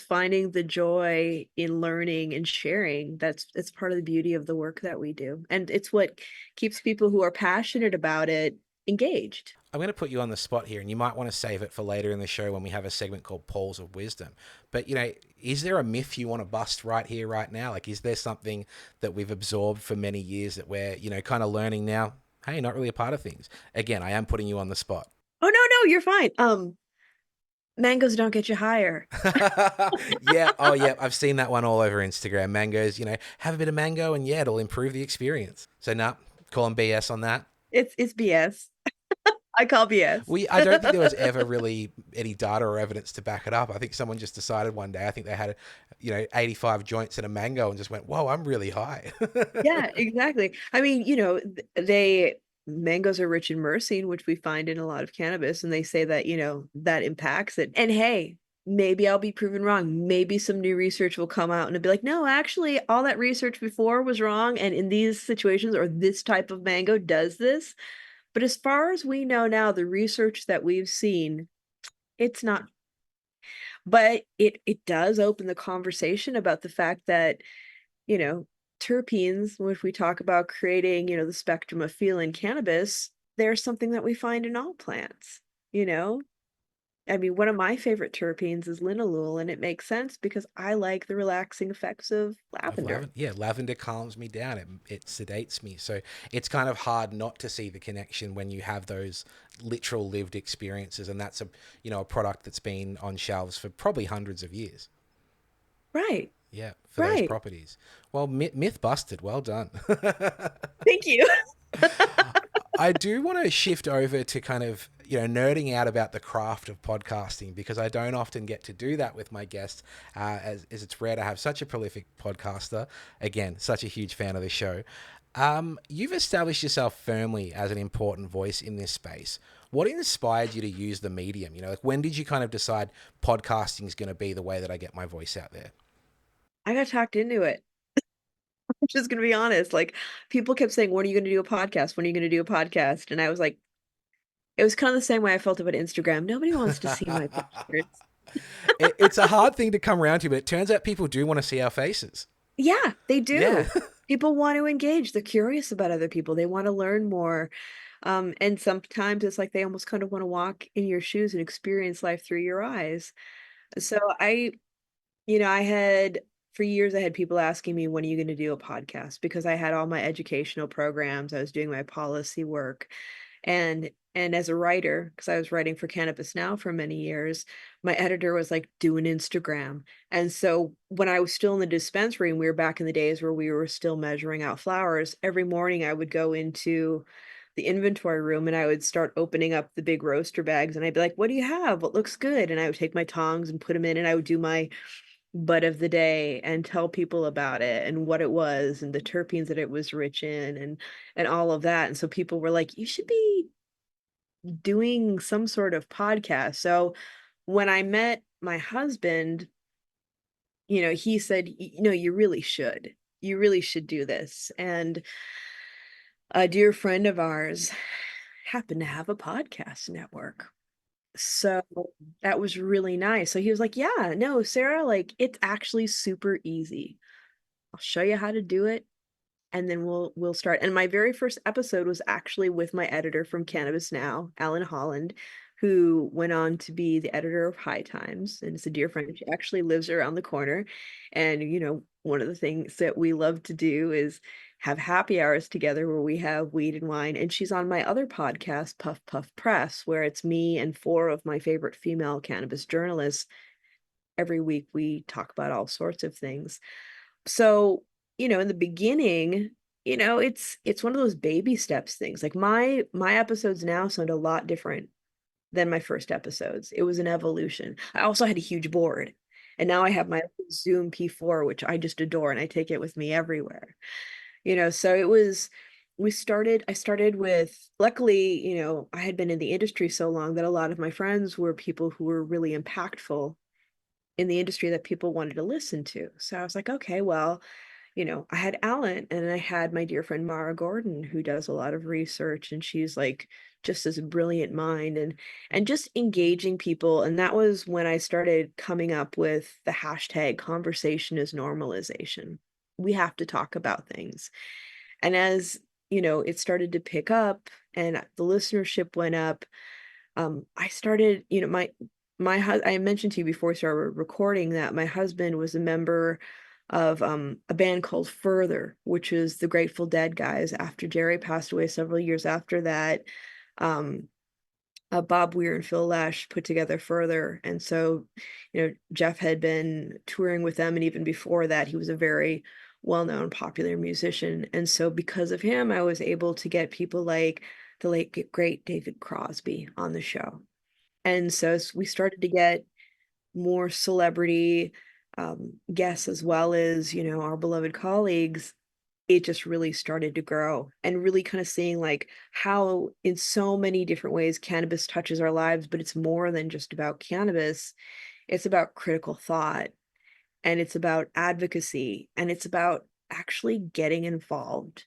finding the joy in learning and sharing. It's part of the beauty of the work that we do. And it's what keeps people who are passionate about it engaged. I'm going to put you on the spot here, and you might want to save it for later in the show when we have a segment called Pauls of Wisdom. But, is there a myth you want to bust right here, right now? Like, is there something that we've absorbed for many years that we're, kind of learning now? Hey, not really a part of things. Again, I am putting you on the spot. Oh, no, you're fine. Mangoes don't get you higher. Yeah. Oh, yeah. I've seen that one all over Instagram. Mangoes, have a bit of mango and yeah, it'll improve the experience. So, nah, calling BS on that. It's BS. I call BS. I don't think there was ever really any data or evidence to back it up. I think someone just decided one day, I think they had, 85 joints and a mango and just went, whoa, I'm really high. Yeah, exactly. I mean, mangoes are rich in myrcene, which we find in a lot of cannabis, and they say that, that impacts it. And hey, maybe I'll be proven wrong. Maybe some new research will come out and it'll be like, no, actually, all that research before was wrong. And in these situations, or this type of mango does this. But as far as we know now, the research that we've seen, it's not. But it does open the conversation about the fact that you know, terpenes, which we talk about creating, the spectrum of feel in cannabis, they're something that we find in all plants, you know? I mean, one of my favorite terpenes is linalool, and it makes sense because I like the relaxing effects of Of lavender. lavender. Yeah, lavender calms me down. It sedates me. So it's kind of hard not to see the connection when you have those literal lived experiences. And that's a product that's been on shelves for probably hundreds of years. Right, Yeah, for those right. properties. Well, myth busted. Well done. Thank you. I do want to shift over to kind of, nerding out about the craft of podcasting, because I don't often get to do that with my guests, as it's rare to have such a prolific podcaster. Again, such a huge fan of the show. You've established yourself firmly as an important voice in this space. What inspired you to use the medium? Like when did you kind of decide podcasting is going to be the way that I get my voice out there? I got talked into it. I'm just gonna be honest. Like people kept saying, when are you gonna do a podcast? When are you gonna do a podcast? And I was like, it was kind of the same way I felt about Instagram. Nobody wants to see my pictures. It's a hard thing to come around to, but it turns out people do want to see our faces. Yeah, they Yeah. do. People want to engage. They're curious about other people. They want to learn more. And sometimes it's like they almost kind of want to walk in your shoes and experience life through your eyes. So I had for years I had people asking me, when are you going to do a podcast? Because I had all my educational programs, I was doing my policy work. And as a writer, because I was writing for Cannabis Now for many years, my editor was like, do an Instagram. And so when I was still in the dispensary, and we were back in the days where we were still measuring out flowers, every morning I would go into the inventory room and I would start opening up the big roaster bags and I'd be like, what do you have? What looks good? And I would take my tongs and put them in and I would do my bud of the day and tell people about it and what it was and the terpenes that it was rich in and all of that. And so people were like, you should be doing some sort of podcast. So when I met my husband, he said, you really should. You really should do this. And a dear friend of ours happened to have a podcast network. So that was really nice. So he was like, yeah, no, Sarah, like it's actually super easy. I'll show you how to do it and then we'll start. And my very first episode was actually with my editor from Cannabis Now, Alan Holland, who went on to be the editor of High Times, and it's a dear friend. She actually lives around the corner. And one of the things that we love to do is have happy hours together where we have weed and wine. And she's on my other podcast, Puff Puff Press, where it's me and four of my favorite female cannabis journalists. Every week we talk about all sorts of things. So, in the beginning, it's one of those baby steps things. Like my episodes now sound a lot different than my first episodes. It was an evolution. I also had a huge board. And now I have my Zoom P4, which I just adore, and I take it with me everywhere. So I started with, luckily, I had been in the industry so long that a lot of my friends were people who were really impactful in the industry that people wanted to listen to. So I was like, okay, well, I had Alan and I had my dear friend Mara Gordon, who does a lot of research, and she's like just this brilliant mind and just engaging people. And that was when I started coming up with the hashtag conversation is normalization. We have to talk about things. And as it started to pick up and the listenership went up, I started, I mentioned to you before we started recording that my husband was a member of a band called Further, which is the Grateful Dead guys. After Jerry passed away several years after that, um, Bob Weir and Phil Lesh put together Further. And so, Jeff had been touring with them. And even before that, he was a very well-known, popular musician. And so because of him, I was able to get people like the late, great David Crosby on the show. And so we started to get more celebrity guests as well as, our beloved colleagues. It just really started to grow and really kind of seeing like how in so many different ways cannabis touches our lives, but it's more than just about cannabis. It's about critical thought and it's about advocacy and it's about actually getting involved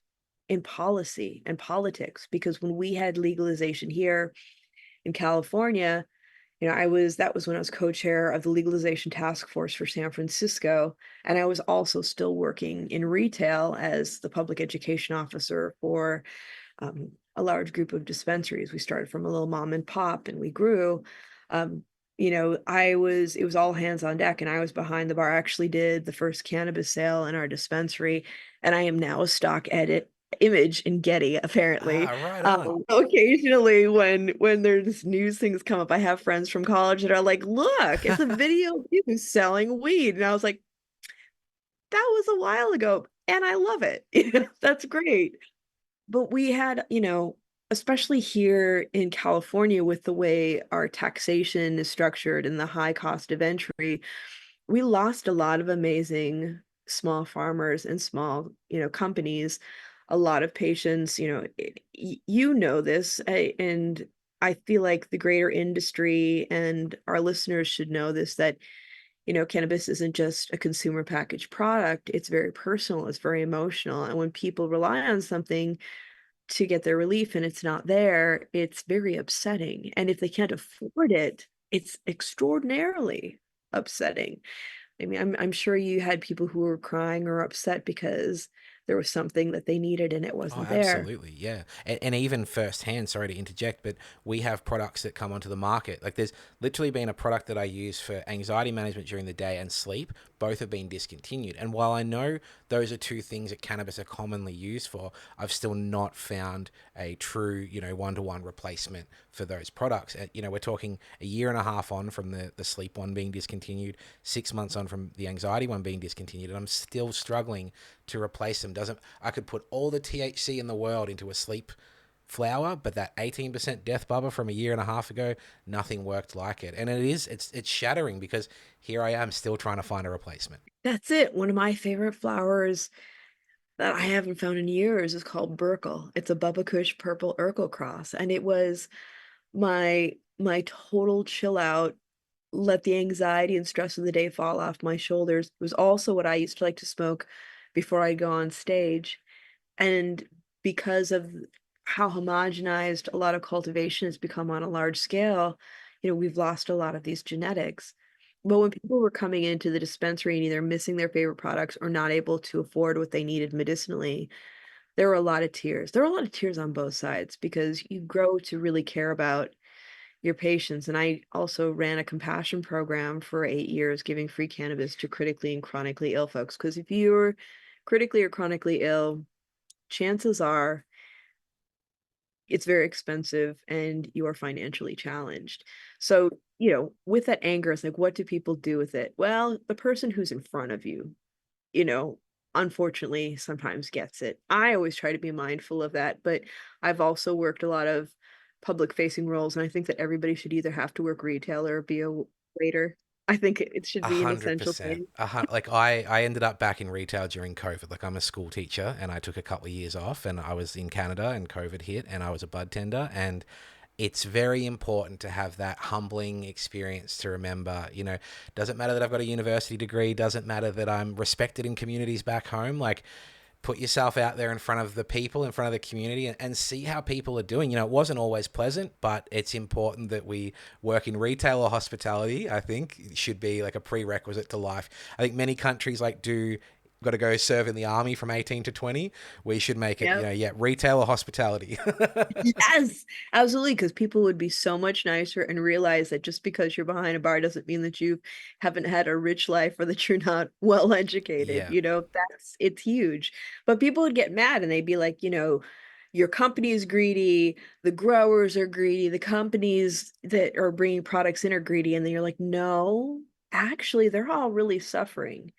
in policy and politics. Because when we had legalization here in California, that was when I was co-chair of the legalization task force for San Francisco. And I was also still working in retail as the public education officer for a large group of dispensaries. We started from a little mom and pop and we grew. It was all hands on deck and I was behind the bar. I actually did the first cannabis sale in our dispensary and I am now a stock edit image in Getty, apparently. Right on. Occasionally when there's news things come up, I have friends from college that are like, look, it's a video of you selling weed. And I was like, that was a while ago and I love it. That's great. But we had, especially here in California with the way our taxation is structured and the high cost of entry, we lost a lot of amazing small farmers and small, companies, a lot of patients, this, and I feel like the greater industry and our listeners should know this, that, cannabis isn't just a consumer packaged product. It's very personal. It's very emotional. And when people rely on something to get their relief and it's not there, it's very upsetting. And if they can't afford it, it's extraordinarily upsetting. I mean, I'm sure you had people who were crying or upset because there was something that they needed and it Oh, wasn't there. absolutely, yeah. And even firsthand, sorry to interject, but we have products that come onto the market. Like there's literally been a product that I use for anxiety management during the day and sleep. Both have been discontinued. And while I know those are two things that cannabis are commonly used for, I've still not found a true, one-to-one replacement for those products. We're talking a year and a half on from the sleep one being discontinued, 6 months on from the anxiety one being discontinued, and I'm still struggling to replace them. Doesn't I could put all the THC in the world into a sleep flower, but that 18% death bubba from a year and a half ago, nothing worked like it. And it's shattering because here I am still trying to find a replacement. That's it. One of my favorite flowers that I haven't found in years is called Burkle. It's a Bubba Kush purple Urkel cross, and it was my total chill out, let the anxiety and stress of the day fall off my shoulders. It was also what I used to like to smoke before I go on stage. And because of how homogenized a lot of cultivation has become on a large scale, we've lost a lot of these genetics. But when people were coming into the dispensary and either missing their favorite products or not able to afford what they needed medicinally, there were a lot of tears. There were a lot of tears on both sides because you grow to really care about your patients. And I also ran a compassion program for 8 years, giving free cannabis to critically and chronically ill folks. Because if you're critically or chronically ill, chances are it's very expensive and you are financially challenged. So, with that anger, it's like, what do people do with it? Well, the person who's in front of you, you know, unfortunately sometimes gets it. I always try to be mindful of that, but I've also worked a lot of public facing roles, and I think that everybody should either have to work retail or be a waiter. I think it should A be an hundred essential percent. thing. Like I ended up back in retail during COVID. Like I'm a school teacher and I took a couple of years off and I was in Canada and COVID hit and I was a bud tender, and it's very important to have that humbling experience to remember, doesn't matter that I've got a university degree, doesn't matter that I'm respected in communities back home. Like put yourself out there in front of the people, in front of the community, and see how people are doing. It wasn't always pleasant, but it's important that we work in retail or hospitality. I think it should be like a prerequisite to life. I think many countries like do got to go serve in the army from 18 to 20. We should make it, Yep. yeah, retail or hospitality. Yes, absolutely, because people would be so much nicer and realize that just because you're behind a bar doesn't mean that you haven't had a rich life or that you're not well educated. Yeah. It's huge. But people would get mad and they'd be like, your company is greedy, the growers are greedy, the companies that are bringing products in are greedy. And then you're like, no, actually, they're all really suffering.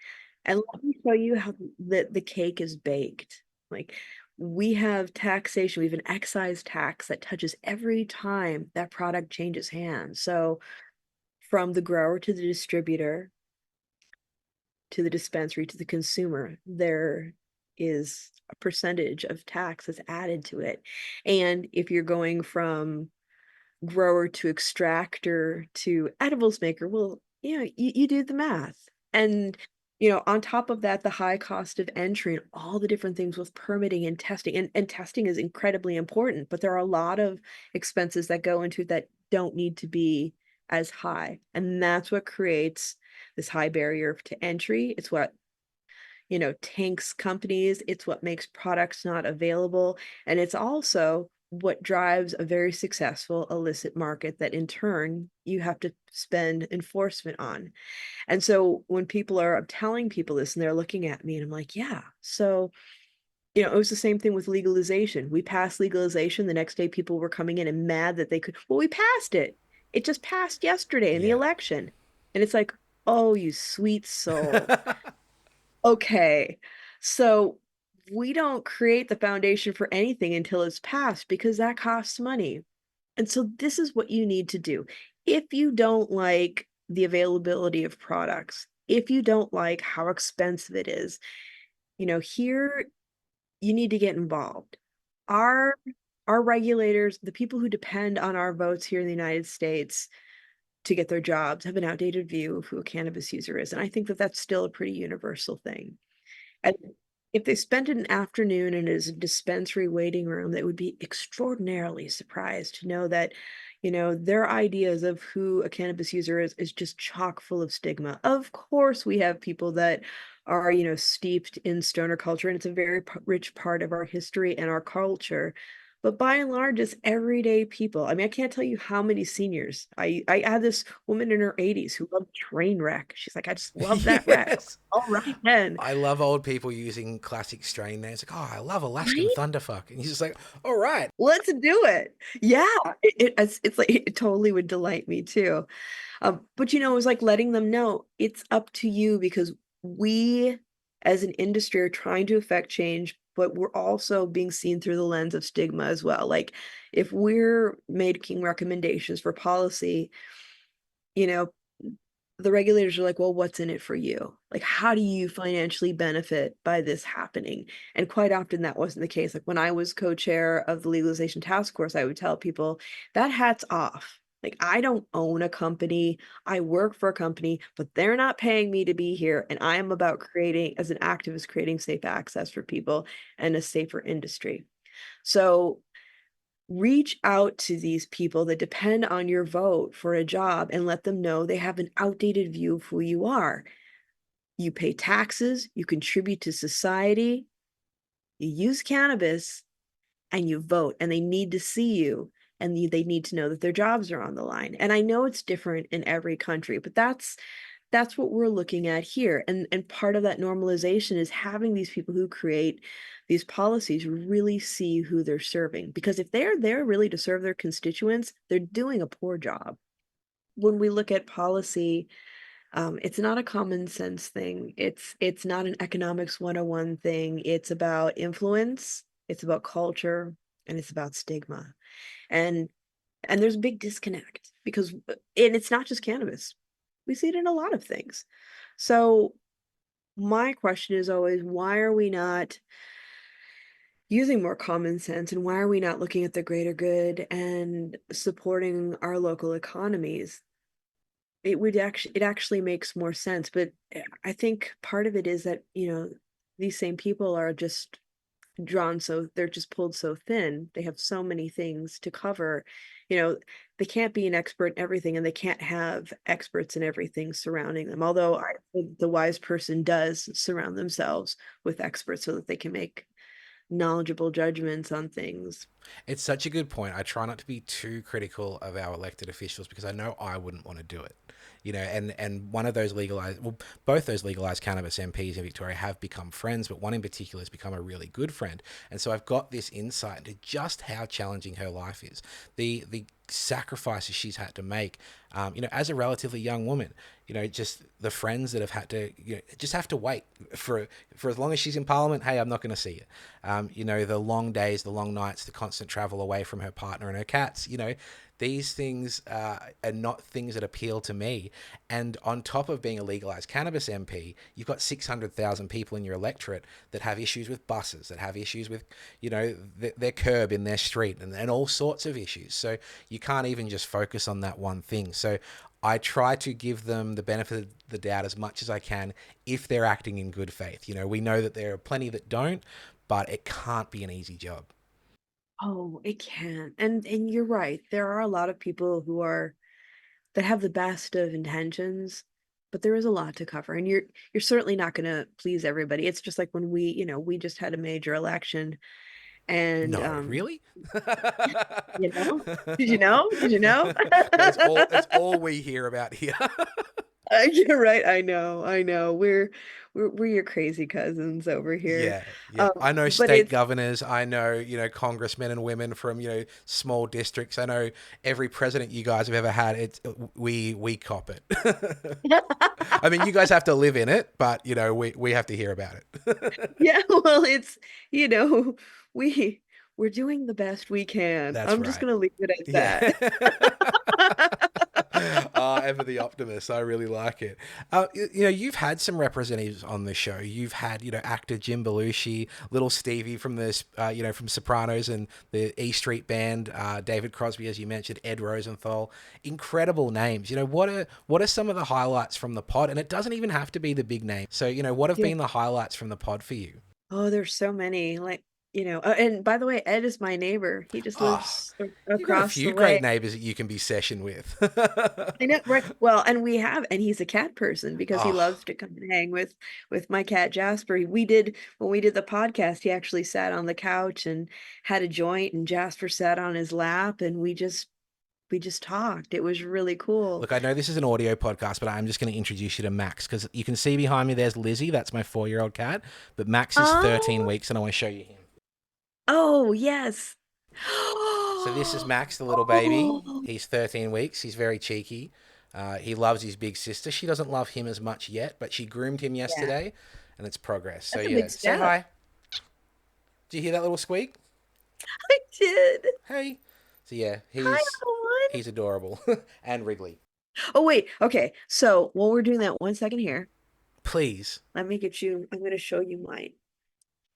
And let me show you how the cake is baked. Like, we have taxation, we have an excise tax that touches every time that product changes hands. So from the grower to the distributor to the dispensary to the consumer, there is a percentage of tax that's added to it. And if you're going from grower to extractor to edibles maker, well, you do the math. And, on top of that, the high cost of entry and all the different things with permitting and testing. And testing is incredibly important, but there are a lot of expenses that go into it that don't need to be as high. And that's what creates this high barrier to entry. It's what tanks companies. It's what makes products not available. And it's also what drives a very successful illicit market that in turn you have to spend enforcement on. And so when people are telling people this and they're looking at me and I'm like, yeah. So, it was the same thing with legalization. We passed legalization. The next day people were coming in and mad that they could, well, we passed it. It just passed yesterday in the Yeah. election. And it's like, oh, you sweet soul. Okay. So we don't create the foundation for anything until it's passed because that costs money. And so this is what you need to do. If you don't like the availability of products, if you don't like how expensive it is, here you need to get involved. Our our regulators, the people who depend on our votes here in the United States to get their jobs, have an outdated view of who a cannabis user is. And I think that that's still a pretty universal thing. And if they spent an afternoon in a dispensary waiting room, they would be extraordinarily surprised to know that, their ideas of who a cannabis user is just chock full of stigma. Of course, we have people that are, steeped in stoner culture, and it's a very rich part of our history and our culture. But by and large, it's everyday people. I mean, I can't tell you how many seniors. I had this woman in her 80s who loved Trainwreck. She's like, I just love that wreck. Yes. All right, then. I love old people using classic strain names. Like, oh, I love Alaskan Right? Thunderfuck. And he's just like, all right. Let's do it. Yeah, it's like it totally would delight me too. But it was like letting them know it's up to you because we as an industry are trying to affect change, but we're also being seen through the lens of stigma as well. Like if we're making recommendations for policy, you know, the regulators are like, well, what's in it for you? Like, how do you financially benefit by this happening? And quite often that wasn't the case. Like when I was co-chair of the legalization task force, I would tell people that hat's off. Like, I don't own a company. I work for a company, but they're not paying me to be here. And I am about creating, as an activist, creating safe access for people and a safer industry. So reach out to these people that depend on your vote for a job and let them know they have an outdated view of who you are. You pay taxes, you contribute to society, you use cannabis, and you vote, and they need to see you, and they need to know that their jobs are on the line. And I know it's different in every country, but that's what we're looking at here. And part of that normalization is having these people who create these policies really see who they're serving. Because if they're there really to serve their constituents, they're doing a poor job. When we look at policy, it's not a common sense thing. It's not an economics 101 thing. It's about influence, it's about culture, and it's about stigma. And and there's a big disconnect because and it's not just cannabis. We see it in a lot of things. So my question is always, why are we not using more common sense and why are we not looking at the greater good and supporting our local economies? It actually makes more sense, but I think part of it is that, these same people are just they're just pulled so thin. They have so many things to cover. You know, they can't be an expert in everything and they can't have experts in everything surrounding them. Although I think the wise person does surround themselves with experts so that they can make knowledgeable judgments on things. It's such a good point. I try not to be too critical of our elected officials because I know I wouldn't want to do it. And one of those both those legalized cannabis MPs in Victoria have become friends, but one in particular has become a really good friend. And so I've got this insight into just how challenging her life is, the sacrifices she's had to make, as a relatively young woman. Just the friends that have had to, just have to wait for as long as she's in Parliament. Hey, I'm not going to see you. The long days, the long nights, the constant travel away from her partner and her cats. These things are not things that appeal to me. And on top of being a legalized cannabis MP, you've got 600,000 people in your electorate that have issues with buses, that have issues with, their curb in their street and all sorts of issues. So you can't even just focus on that one thing. So I try to give them the benefit of the doubt as much as I can if they're acting in good faith. We know that there are plenty that don't, but it can't be an easy job. Oh, it can. And you're right. There are a lot of people that have the best of intentions, but there is a lot to cover. And you're certainly not going to please everybody. It's just like when we just had a major election and No, really? you know, did you know? Did you know? That's all we hear about here. You're right. I know. I know. We're your crazy cousins over here. Yeah, yeah. I know But state it's governors. I know, congressmen and women from, small districts. I know every president you guys have ever had. We cop it. I mean, you guys have to live in it, but we have to hear about it. yeah, well, it's you know, we we're doing the best we can. That's I'm just right. gonna leave it Yeah. at that. Ever the optimist. I really like it. You've had some representatives on the show. You've had, actor Jim Belushi, little Stevie from from Sopranos and the E Street Band, David Crosby, as you mentioned, Ed Rosenthal. Incredible names. What are some of the highlights from the pod? And it doesn't even have to be the big name. So, what have Yeah. been the highlights from the pod for you? Oh, there's so many. Like, And by the way, Ed is my neighbor. He just Oh, lives you've got a across few the great way. neighbors that you can be session with. I know, right? Well, and he's a cat person because he Oh, loves to come and hang with my cat Jasper. We did when we did the podcast, he actually sat on the couch and had a joint, and Jasper sat on his lap, and we just talked. It was really cool. look, I know this is an audio podcast, but I'm just going to introduce you to Max because you can see behind me there's Lizzie. That's my 4-year-old cat. But Max is 13 Oh, weeks, and I want to show you him. oh yes. So this is Max, the little baby. Oh, He's 13 weeks. He's very cheeky. He loves his big sister. She doesn't love him as much yet, but she groomed him yeah, yesterday, and it's progress. So that's a yeah, big say step. hi. Do you hear that little squeak? I did. Hey. So yeah, Hi, everyone. he's adorable. And Wrigley. Oh, wait. Okay. So while we're doing that, 1 second here, Please. I'm going to show you mine.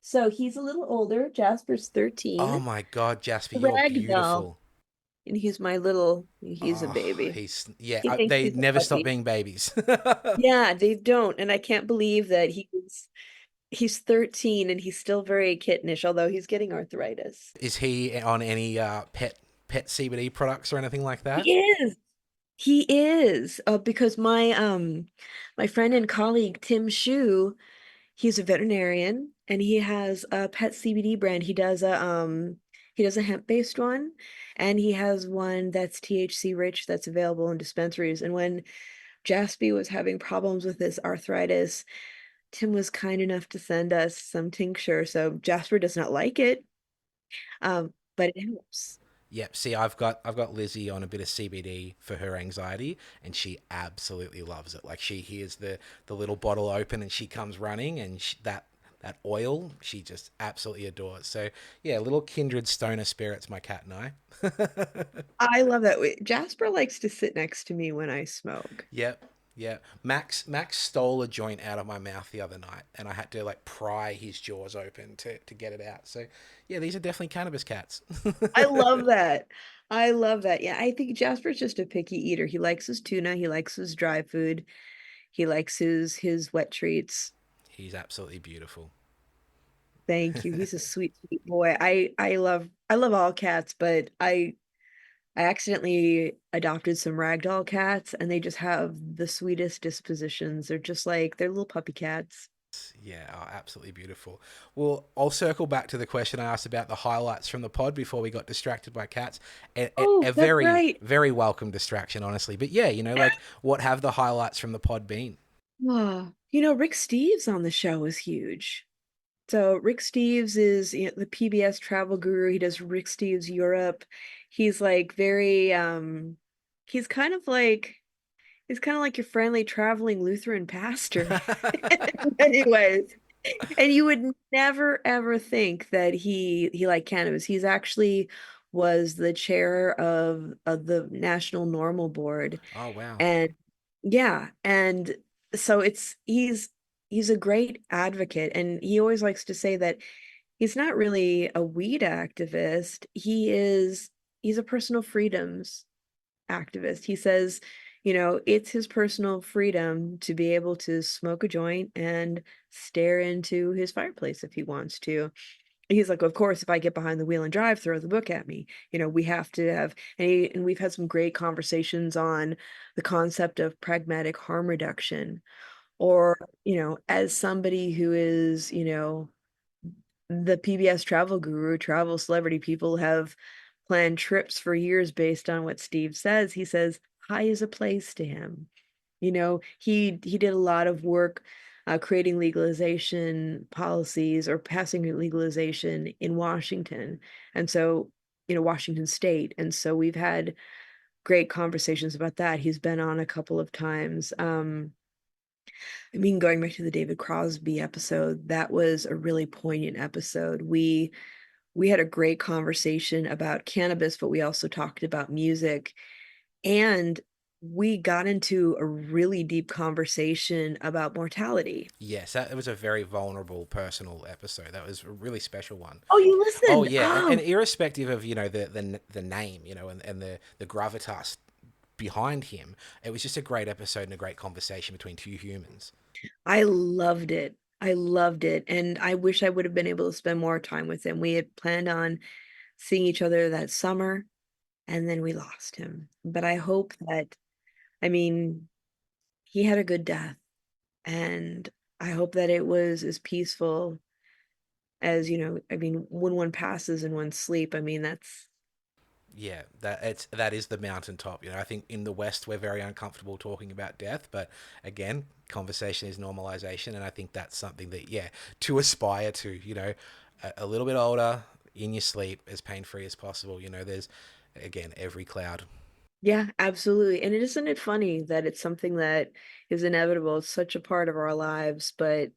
So he's a little older. Jasper's 13. Oh my God, Jasper, you're Ragdoll. beautiful. And he's a Oh, baby. he's yeah. He thinks They he's a never stop puppy. being babies. Yeah, they don't. And I can't believe that he's 13 and he's still very kittenish, although he's getting arthritis. Is he on any pet CBD products or anything like that? He is. He is. Because my friend and colleague Tim Shu, he's a veterinarian and he has a pet CBD brand. He does a hemp-based one, and he has one that's THC rich that's available in dispensaries. And when Jaspy was having problems with his arthritis, Tim was kind enough to send us some tincture. So Jasper does not like it, but it helps. Yep. See, I've got Lizzie on a bit of CBD for her anxiety, and she absolutely loves it. Like she hears the little bottle open, and she comes running, and that oil she just absolutely adores. So yeah, little kindred stoner spirits, my cat and I. I love that. Jasper likes to sit next to me when I smoke. Yep. Yeah, Max stole a joint out of my mouth the other night, and I had to like pry his jaws open to get it out. So, yeah, these are definitely cannabis cats. I love that. I love that. Yeah, I think Jasper's just a picky eater. He likes his tuna, he likes his dry food, he likes his wet treats. He's absolutely beautiful. Thank you. He's a sweet, sweet boy. I love all cats, but I accidentally adopted some ragdoll cats and they just have the sweetest dispositions. They're little puppy cats. Yeah, oh, absolutely beautiful. Well, I'll circle back to the question I asked about the highlights from the pod before we got distracted by cats. A Oh, that's very, right. very welcome distraction, honestly. But yeah, like what have the highlights from the pod been? Rick Steves on the show is huge. So Rick Steves is the PBS travel guru. He does Rick Steves Europe. He's like very he's kind of like he's kind of like your friendly traveling Lutheran pastor in many ways. And you would never ever think that he liked cannabis. He's actually was the chair of the National Normal Board. Oh wow. And yeah, and so he's a great advocate, and he always likes to say that he's not really a weed activist. He's a personal freedoms activist. He says, it's his personal freedom to be able to smoke a joint and stare into his fireplace if he wants to. He's like, of course, if I get behind the wheel and drive, throw the book at me. We have to have, and we've had some great conversations on the concept of pragmatic harm reduction. Or, as somebody who is, the PBS travel guru, travel celebrity, people have planned trips for years based on what Steve says. He says high is a place to him. He did a lot of work creating legalization policies or passing legalization in Washington. And so, Washington State. And so we've had great conversations about that. He's been on a couple of times. Going back to the David Crosby episode, that was a really poignant episode. We had a great conversation about cannabis, but we also talked about music, and we got into a really deep conversation about mortality. Yes, that was a very vulnerable, personal episode. That was a really special one. Oh, you Oh listened. yeah, and Oh, irrespective of the name, and the gravitas behind him, it was just a great episode and a great conversation between two humans. I loved it. I loved it, and I wish I would have been able to spend more time with him. We had planned on seeing each other that summer, and then we lost him. But I hope that, I mean, he had a good death, and I hope that it was as peaceful as, I mean, when one passes in one's sleep, I mean, that's Yeah, that is the mountaintop. I think in the West we're very uncomfortable talking about death, but again, conversation is normalization, and I think that's something that, yeah, to aspire to. A little bit older, in your sleep, as pain free as possible. There's, again, every cloud. yeah, absolutely. And isn't it funny that it's something that is inevitable? It's such a part of our lives, but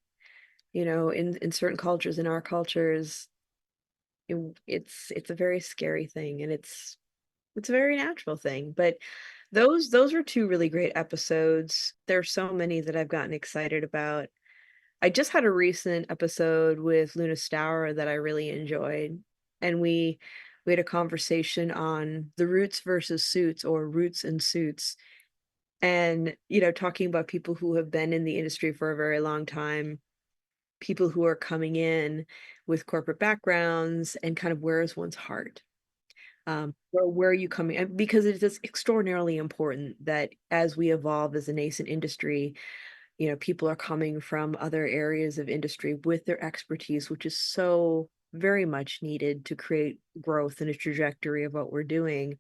in certain cultures, in our cultures, it's a very scary thing, and it's a very natural thing. But those were two really great episodes. There's so many that I've gotten excited about. I just had a recent episode with Luna Stour that I really enjoyed, and we had a conversation on the roots versus suits, or roots and suits, and talking about people who have been in the industry for a very long time, people who are coming in with corporate backgrounds, and kind of where is one's heart. Where are you coming? Because it is extraordinarily important that as we evolve as a nascent industry, people are coming from other areas of industry with their expertise, which is so very much needed to create growth and a trajectory of what we're doing.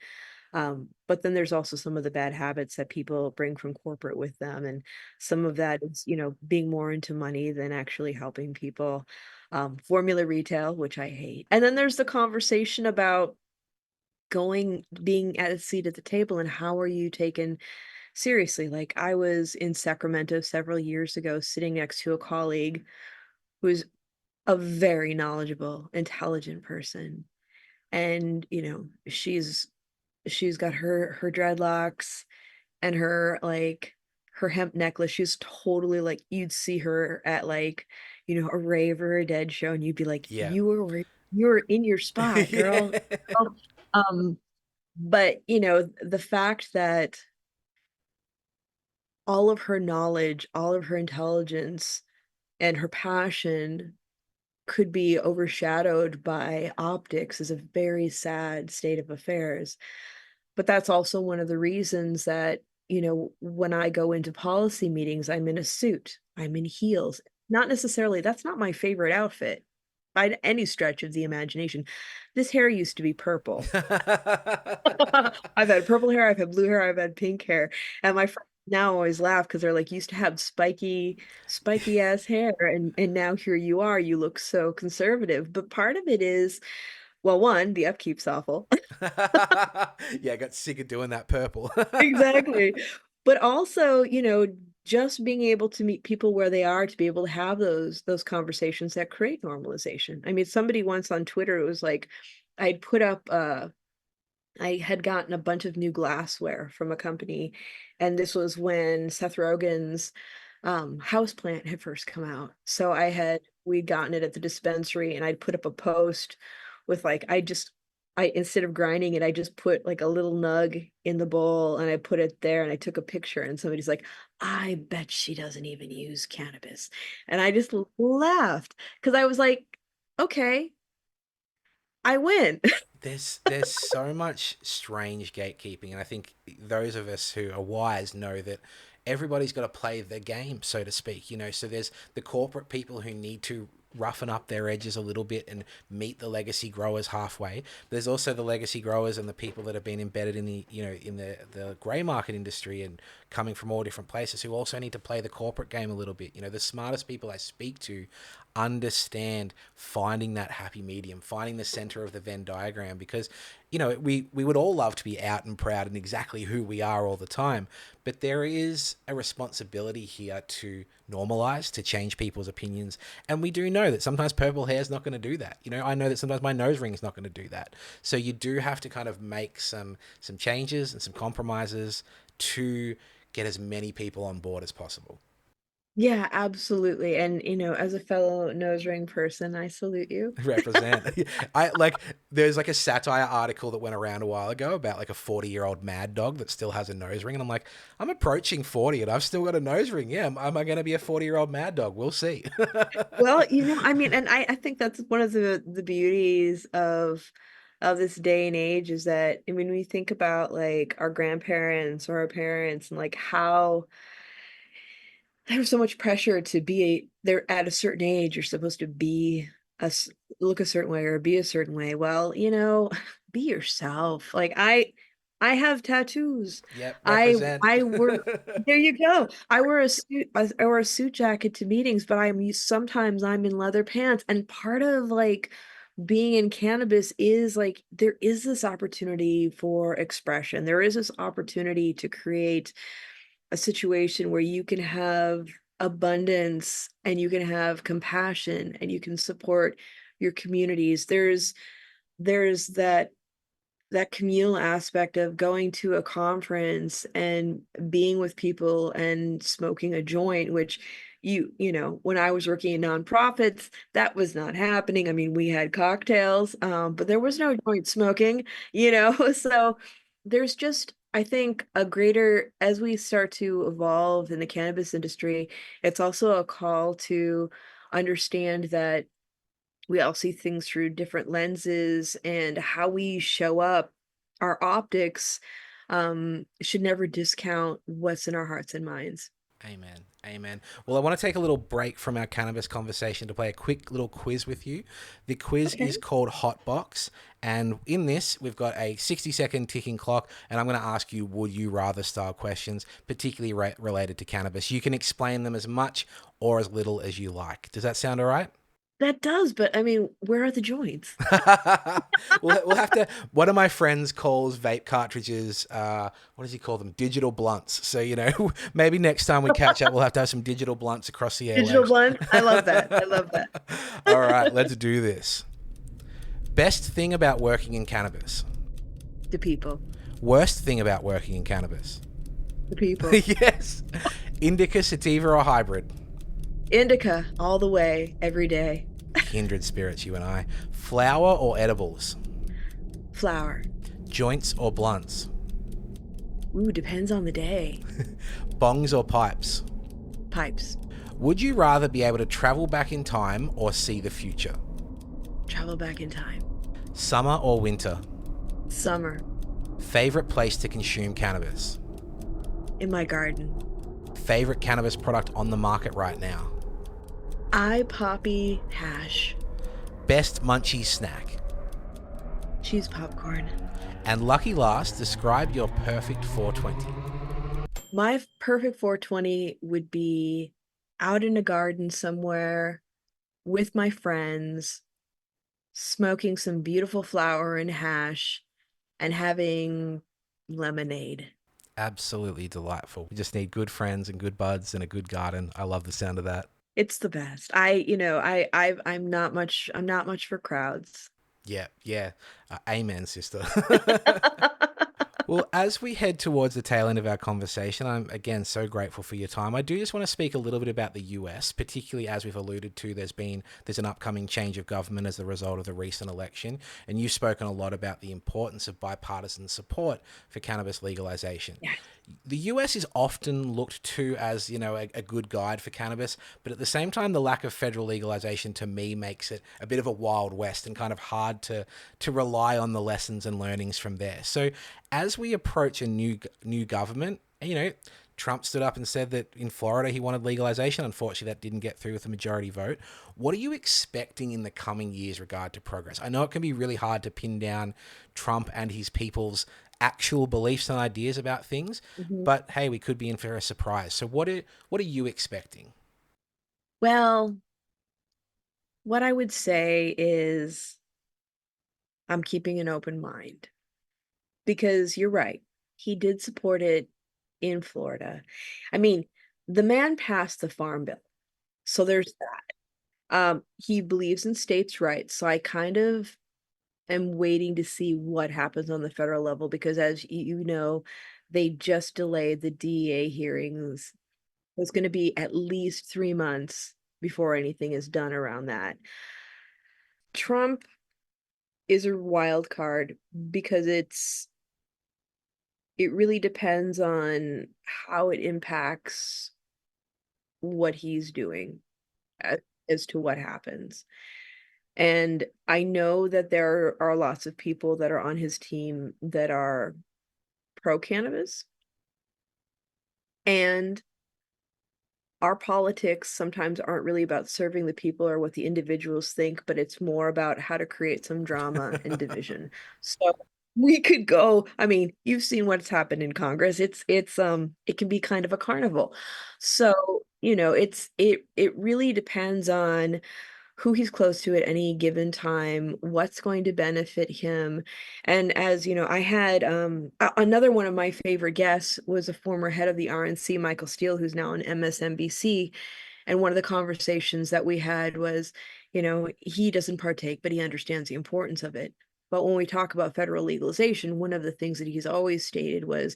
But then there's also some of the bad habits that people bring from corporate with them. And some of that is, being more into money than actually helping people. Formula retail, which I hate. And then there's the conversation about being at a seat at the table, and how are you taken seriously. Like, I was in Sacramento several years ago sitting next to a colleague who's a very knowledgeable, intelligent person. And, she's got her dreadlocks and her hemp necklace. She's totally like, you'd see her at like, a rave or a dead show, and you'd be like, Yeah. you were in your spot, Yeah. girl. Girl." But the fact that all of her knowledge, all of her intelligence, and her passion could be overshadowed by optics is a very sad state of affairs. But that's also one of the reasons that, when I go into policy meetings, I'm in a suit, I'm in heels. Not necessarily, that's not my favorite outfit by any stretch of the imagination. This hair used to be purple. I've had purple hair, I've had blue hair, I've had pink hair, and my friends now always laugh because they're like, "You used to have spiky ass hair, and now here you are, you look so conservative." But part of it is, well, one, the upkeep's awful. Yeah, I got sick of doing that purple. Exactly. But also, just being able to meet people where they are, to be able to have those conversations that create normalization. I mean, somebody once on Twitter, it was like, I'd put up, I had gotten a bunch of new glassware from a company, and this was when Seth Rogen's houseplant had first come out. So we'd gotten it at the dispensary, and I'd put up a post with like, I instead of grinding it, I just put like a little nug in the bowl, and I put it there, and I took a picture, and somebody's like, I bet she doesn't even use cannabis. And I just laughed because I was like, okay, I win. There's so much strange gatekeeping, and I think those of us who are wise know that everybody's got to play the game, so to speak. So there's the corporate people who need to roughen up their edges a little bit and meet the legacy growers halfway. There's also the legacy growers and the people that have been embedded in the grey market industry and coming from all different places, who also need to play the corporate game a little bit. The smartest people I speak to understand finding that happy medium, finding the center of the Venn diagram, because we would all love to be out and proud and exactly who we are all the time, but there is a responsibility here to normalize, to change people's opinions. And we do know that sometimes purple hair is not going to do that. I know that sometimes my nose ring is not going to do that. So you do have to kind of make some changes and some compromises to get as many people on board as possible. Yeah, absolutely. And, as a fellow nose ring person, I salute you. Represent. I like there's like a satire article that went around a while ago about like a 40-year-old mad dog that still has a nose ring, and I'm like, I'm approaching 40 and I've still got a nose ring. Yeah, am I going to be a 40-year-old mad dog? We'll see. Well, I mean, and I think that's one of the beauties of this day and age is that, I mean, we think about like our grandparents or our parents and like how there's so much pressure to they're at a certain age, you're supposed to be a s look a certain way or be a certain way. Well, be yourself. Like, I have tattoos. Yep, I represent. I wear There you go. I wear a suit jacket to meetings, but sometimes I'm in leather pants, and part of, like, being in cannabis is, like, there is this opportunity for expression. There is this opportunity to create a situation where you can have abundance and you can have compassion and you can support your communities. There's that communal aspect of going to a conference and being with people and smoking a joint, which when I was working in nonprofits, that was not happening. I mean, we had cocktails, but there was no joint smoking, so there's just, I think, a greater, as we start to evolve in the cannabis industry, it's also a call to understand that we all see things through different lenses, and how we show up, our optics, should never discount what's in our hearts and minds. Amen. Amen. Well, I want to take a little break from our cannabis conversation to play a quick little quiz with you. The quiz Okay. is called Hotbox. And in this, we've got a 60-second ticking clock. And I'm going to ask you, would you rather style questions, particularly related to cannabis. You can explain them as much or as little as you like. Does that sound all right? That does, but I mean, where are the joints? We'll have to. One of my friends calls vape cartridges. What does he call them? Digital blunts. So maybe next time we catch up, we'll have to have some digital blunts across the Digital airwaves. blunts? I love that. I love that. All right, let's do this. Best thing about working in cannabis. The people. Worst thing about working in cannabis. The people. Yes. Indica, sativa, or hybrid. Indica all the way, every day. Kindred spirits, you and I. Flower or edibles. Flower. Joints or blunts. Ooh, depends on the day. Bongs or pipes. Pipes. Would you rather be able to travel back in time or see the future? Travel back in time. Summer or winter? Summer. Favorite place to consume cannabis? In my garden. Favorite cannabis product on the market right now? Poppy hash. Best munchie snack? Cheese popcorn. And lucky last, describe your perfect 420. My perfect 420 would be out in a garden somewhere with my friends, smoking some beautiful flower and hash, and having lemonade. Absolutely delightful. We just need good friends and good buds and a good garden. I love the sound of that. It's the best. I'm not much for crowds. Yeah, yeah. Amen, sister. Well, as we head towards the tail end of our conversation, I'm again so grateful for your time. I do just want to speak a little bit about the US, particularly as we've alluded to, there's an upcoming change of government as a result of the recent election, and you've spoken a lot about the importance of bipartisan support for cannabis legalization. Yeah. The US is often looked to as, a good guide for cannabis, but at the same time, the lack of federal legalization to me makes it a bit of a wild west and kind of hard to rely on the lessons and learnings from there. So as we approach a new government, Trump stood up and said that in Florida he wanted legalization. Unfortunately, that didn't get through with a majority vote. What are you expecting in the coming years regard to progress? I know it can be really hard to pin down Trump and his people's actual beliefs and ideas about things, Mhm. but hey, we could be in for a surprise. So what are you expecting? Well, what I would say is I'm keeping an open mind because you're right. He did support it in Florida. I mean, the man passed the Farm Bill. So there's that. He believes in states' rights. So I kind of am waiting to see what happens on the federal level because, as you know, they just delayed the DEA hearings It's going to be at least 3 months before anything is done around that. Trump is a wild card because it really depends on how it impacts what he's doing as, as to what happens. And I know that there are lots of people that are on his team that are pro cannabis, and our politics sometimes aren't really about serving the people or what the individuals think, but it's more about how to create some drama and division. So we could go, I mean, you've seen what's happened in Congress. It can be kind of a carnival. So, it really depends on who he's close to at any given time, what's going to benefit him. And as you know, I had another one of my favorite guests was a former head of the RNC, Michael Steele, who's now on MSNBC. And one of the conversations that we had was, he doesn't partake, but he understands the importance of it. But when we talk about federal legalization, one of the things that he's always stated was,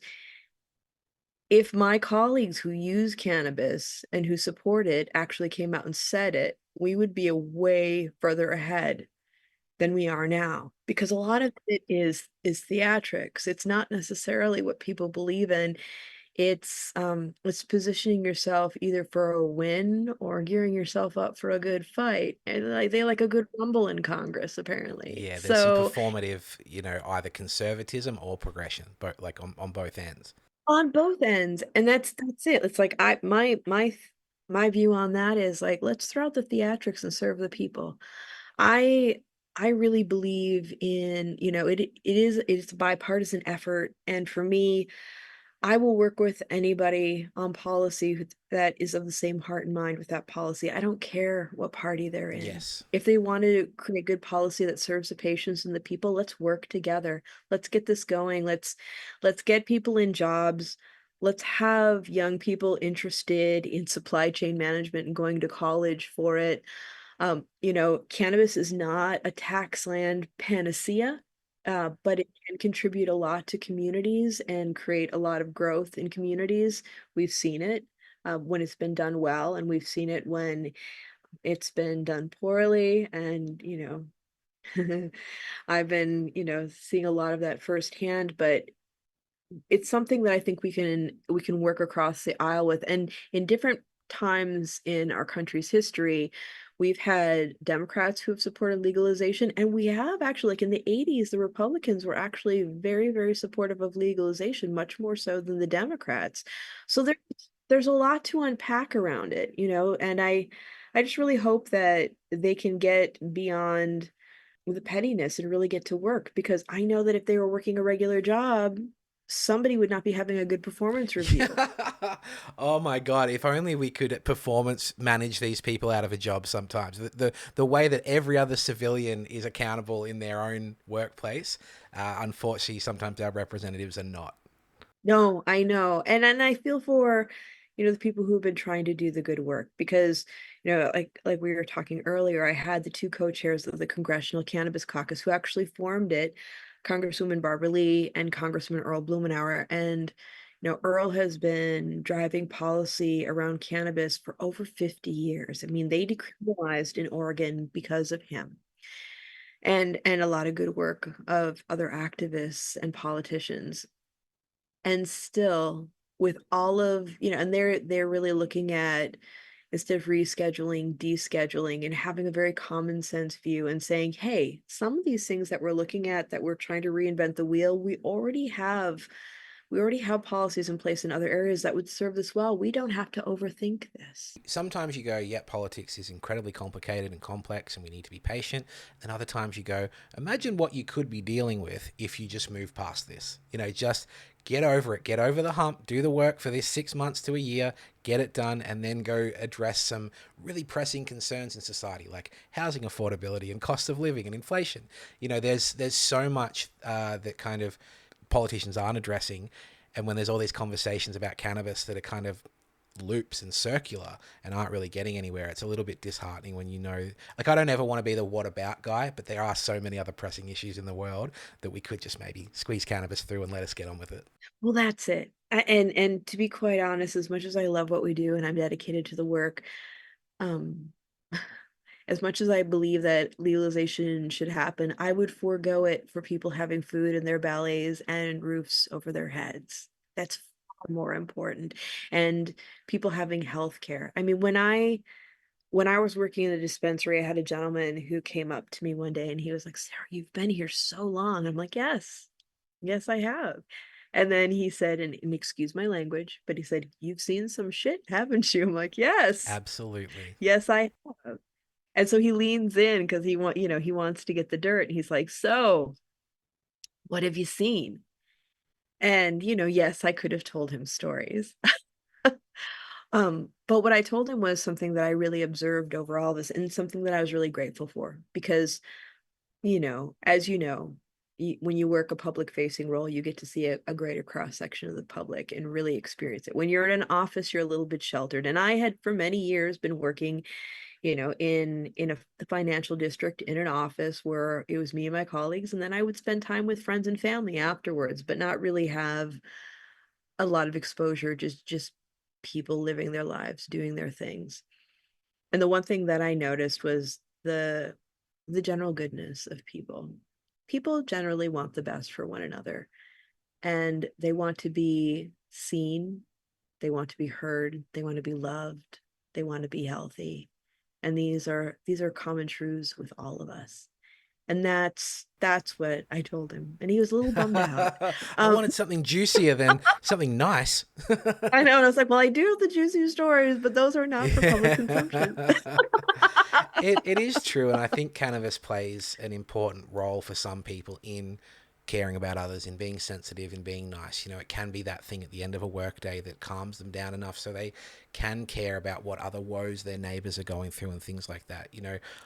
if my colleagues who use cannabis and who support it actually came out and said it, we would be a way further ahead than we are now, because a lot of it is theatrics. It's not necessarily what people believe in. It's positioning yourself either for a win or gearing yourself up for a good fight. And like they like a good rumble in Congress, apparently. Yeah, there's some So performative, either conservatism or progression, but like on both ends. on both ends, and that's it. It's like my view on that is like, let's throw out the theatrics and serve the people. I I really believe in, it's a bipartisan effort, and for me, I will work with anybody on policy that is of the same heart and mind with that policy. I don't care what party they're in. Yes. If they want to create good policy that serves the patients and the people, let's work together. Let's get this going. Let's get people in jobs. Let's have young people interested in supply chain management and going to college for it. Cannabis is not a tax land panacea, but it can contribute a lot to communities and create a lot of growth in communities. We've seen it when it's been done well, and we've seen it when it's been done poorly. And, I've been, seeing a lot of that firsthand, but it's something that I think we can work across the aisle with. And in different times in our country's history, we've had Democrats who have supported legalization, and we have actually, like in the 80s, the Republicans were actually very, very supportive of legalization, much more so than the Democrats. So there's a lot to unpack around it, and I just really hope that they can get beyond the pettiness and really get to work, because I know that if they were working a regular job, somebody would not be having a good performance review. Oh my God, if only we could performance manage these people out of a job sometimes. The way that every other civilian is accountable in their own workplace, unfortunately, sometimes our representatives are not. No, I know. And I feel for, the people who've been trying to do the good work, because, like we were talking earlier, I had the two co-chairs of the Congressional Cannabis Caucus who actually formed it, Congresswoman Barbara Lee and Congressman Earl Blumenauer. And, Earl has been driving policy around cannabis for over 50 years. I mean, they decriminalized in Oregon because of him. And a lot of good work of other activists and politicians. And still, with all of, and they're really looking at, instead of rescheduling, descheduling, and having a very common sense view and saying, hey, some of these things that we're looking at, that we're trying to reinvent the wheel, we already have policies in place in other areas that would serve this well. We don't have to overthink this. Sometimes you go, yeah, politics is incredibly complicated and complex and we need to be patient. And other times you go, imagine what you could be dealing with if you just move past this. Just get over it, get over the hump, do the work for this 6 months to a year, get it done, and then go address some really pressing concerns in society, like housing affordability and cost of living and inflation. There's so much that kind of politicians aren't addressing. And when there's all these conversations about cannabis that are kind of loops and circular and aren't really getting anywhere. It's a little bit disheartening when you know, like, I don't ever want to be the what about guy, but there are so many other pressing issues in the world that we could just maybe squeeze cannabis through and let us get on with it. Well, that's it. And to be quite honest, as much as I love what we do and I'm dedicated to the work, um, as much as I believe that legalization should happen, I would forego it for people having food in their bellies and roofs over their heads. That's far more important. And people having health care. I mean, when I was working in the dispensary, I had a gentleman who came up to me one day and he was like, "Sarah, you've been here so long." I'm like, "Yes, yes, I have." And then he said, and excuse my language, but he said, "You've seen some shit, haven't you?" I'm like, "Yes, Absolutely. yes, I have." And so he leans in because he wants to get the dirt. And he's like, "So, what have you seen?" And, yes, I could have told him stories. But what I told him was something that I really observed over all this and something that I was really grateful for because, as you know, when you work a public facing role, you get to see a greater cross section of the public and really experience it. When you're in an office, you're a little bit sheltered. And I had for many years been working in the financial district in an office where it was me and my colleagues, and then I would spend time with friends and family afterwards, but not really have a lot of exposure, just people living their lives, doing their things. And the one thing that I noticed was the general goodness of people. People generally want the best for one another, and they want to be seen, they want to be heard, they want to be loved, they want to be healthy. And these are common truths with all of us. And that's what I told him. And he was a little bummed out. I Um, wanted something juicier than something nice. I know, and I was like, well, I do have the juicy stories, but those are not for public consumption. It is true, and I think cannabis plays an important role for some people in caring about others, in being sensitive, in being nice. It can be that thing at the end of a workday that calms them down enough so they can care about what other woes their neighbors are going through and things like that.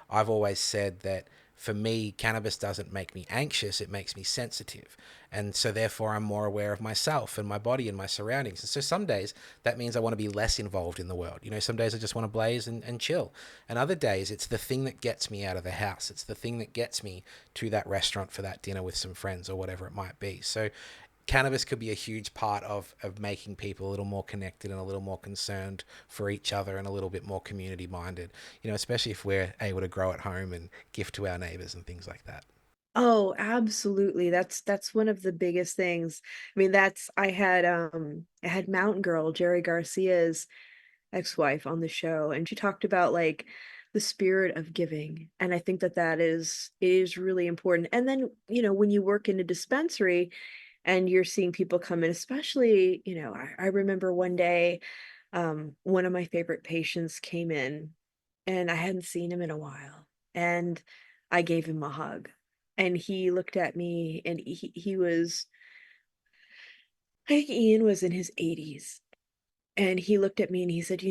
I've always said that for me, cannabis doesn't make me anxious, it makes me sensitive. And so therefore I'm more aware of myself and my body and my surroundings. And so some days that means I want to be less involved in the world. Some days I just want to blaze and chill. And other days it's the thing that gets me out of the house. It's the thing that gets me to that restaurant for that dinner with some friends or whatever it might be. So cannabis could be a huge part of making people a little more connected and a little more concerned for each other and a little bit more community minded, especially if we're able to grow at home and gift to our neighbors and things like that. Oh, absolutely. That's one of the biggest things. I mean, I had Mountain Girl, Jerry Garcia's ex-wife on the show, and she talked about like the spirit of giving. And I think that is really important. And then, when you work in a dispensary and you're seeing people come in, especially, I remember one day, one of my favorite patients came in and I hadn't seen him in a while. And I gave him a hug. And he looked at me and he was, I think Ian was in his 80s. And he looked at me and he said,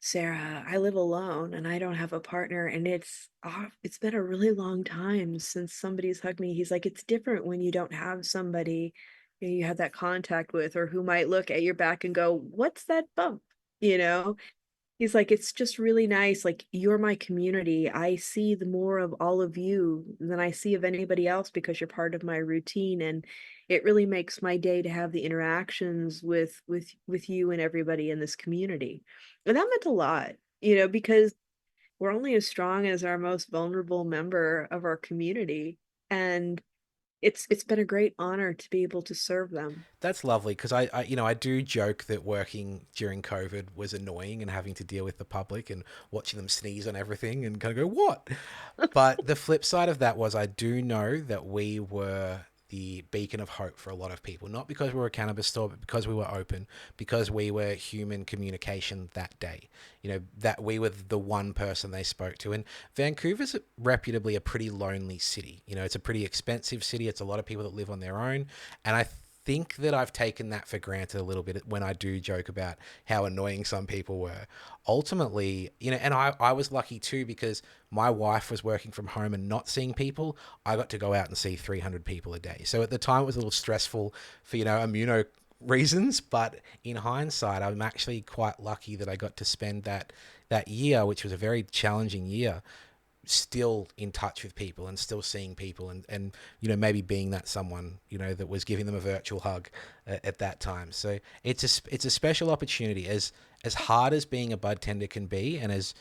Sarah, I live alone and I don't have a partner. And it's been a really long time since somebody's hugged me. He's like, it's different when you don't have somebody you have that contact with or who might look at your back and go, what's that bump? You know? He's like, it's just really nice. Like, you're my community. I see the more of all of you than I see of anybody else because you're part of my routine. And it really makes my day to have the interactions with you and everybody in this community. And that meant a lot, because we're only as strong as our most vulnerable member of our community. And it's been a great honor to be able to serve them. That's lovely because I do joke that working during COVID was annoying and having to deal with the public and watching them sneeze on everything and kind of go, what? But the flip side of that was I do know that we were the beacon of hope for a lot of people, not because we were a cannabis store, but because we were open, because we were human communication that day. That we were the one person they spoke to. And Vancouver's reputably a pretty lonely city. It's a pretty expensive city. It's a lot of people that live on their own. And I think that I've taken that for granted a little bit when I do joke about how annoying some people were. Ultimately, and I was lucky too because my wife was working from home and not seeing people. I got to go out and see 300 people a day. So at the time it was a little stressful for, reasons, but in hindsight, I'm actually quite lucky that I got to spend that year, which was a very challenging year, still in touch with people and still seeing people, and maybe being that someone that was giving them a virtual hug at that time. So it's a special opportunity, as hard as being a bud tender can be, and as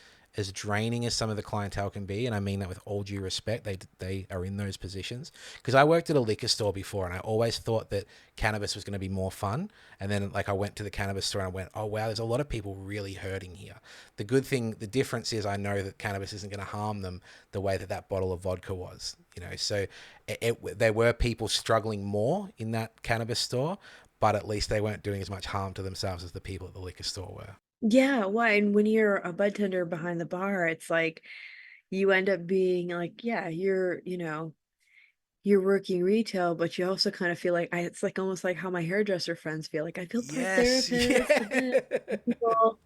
draining as some of the clientele can be, and I mean that with all due respect. They are in those positions, because I worked at a liquor store before, and I always thought that cannabis was going to be more fun. And then, like, I went to the cannabis store and I went, oh wow, there's a lot of people really hurting here. The difference is I know that cannabis isn't going to harm them the way that bottle of vodka was. So there were people struggling more in that cannabis store, but at least they weren't doing as much harm to themselves as the people at the liquor store were. Yeah, well, and when you're a bud tender behind the bar, it's like you end up being like, yeah, you're working retail, but you also kind of feel like it's like almost like how my hairdresser friends feel. Like I feel part Yes. therapist, a Yeah. bit people,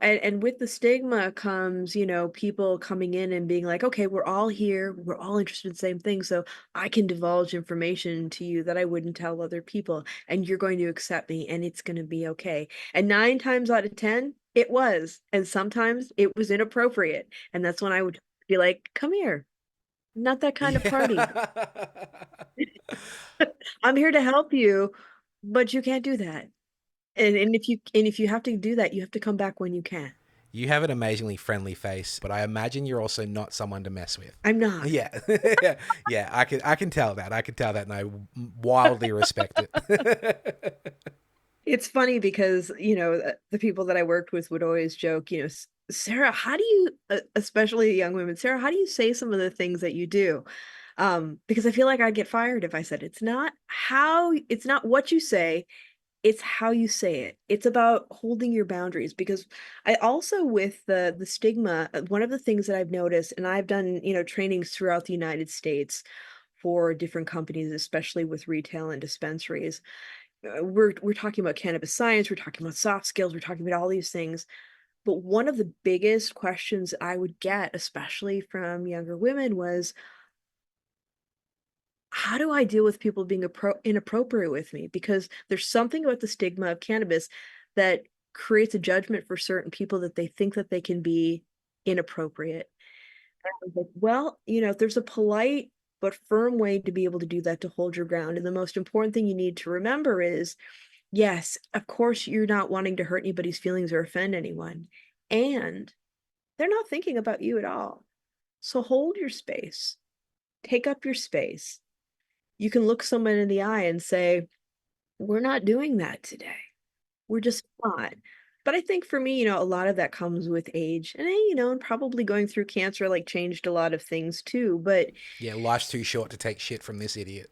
and with the stigma comes, people coming in and being like, okay, we're all here, we're all interested in the same thing, so I can divulge information to you that I wouldn't tell other people, and you're going to accept me, and it's going to be okay. And 9 times out of 10, it was, and sometimes it was inappropriate, and that's when I would be like, come here. Not that kind of party. Yeah. I'm here to help you, but you can't do that. And if you have to do that, you have to come back when you can. You have an amazingly friendly face, but I imagine you're also not someone to mess with. I'm not. Yeah. Yeah, I can tell that. I can tell that, and I wildly respect it. It's funny because, the people that I worked with would always joke, Sarah, how do you, especially young women, Sarah, how do you say some of the things that you do? Because I feel like I'd get fired if I said it's not what you say, it's how you say it. It's about holding your boundaries, because I also, with the stigma, one of the things that I've noticed, and I've done, trainings throughout the United States for different companies, especially with retail and dispensaries. We're talking about cannabis science, we're talking about soft skills, we're talking about all these things. But one of the biggest questions I would get, especially from younger women, was, how do I deal with people being inappropriate with me? Because there's something about the stigma of cannabis that creates a judgment for certain people that they think that they can be inappropriate. And I was like, well, there's a polite but firm way to be able to do that, to hold your ground. And the most important thing you need to remember is, yes, of course, you're not wanting to hurt anybody's feelings or offend anyone. And they're not thinking about you at all. So hold your space, take up your space. You can look someone in the eye and say, we're not doing that today. We're just not. But I think for me, a lot of that comes with age, and probably going through cancer like changed a lot of things too. But Yeah, life's too short to take shit from this idiot.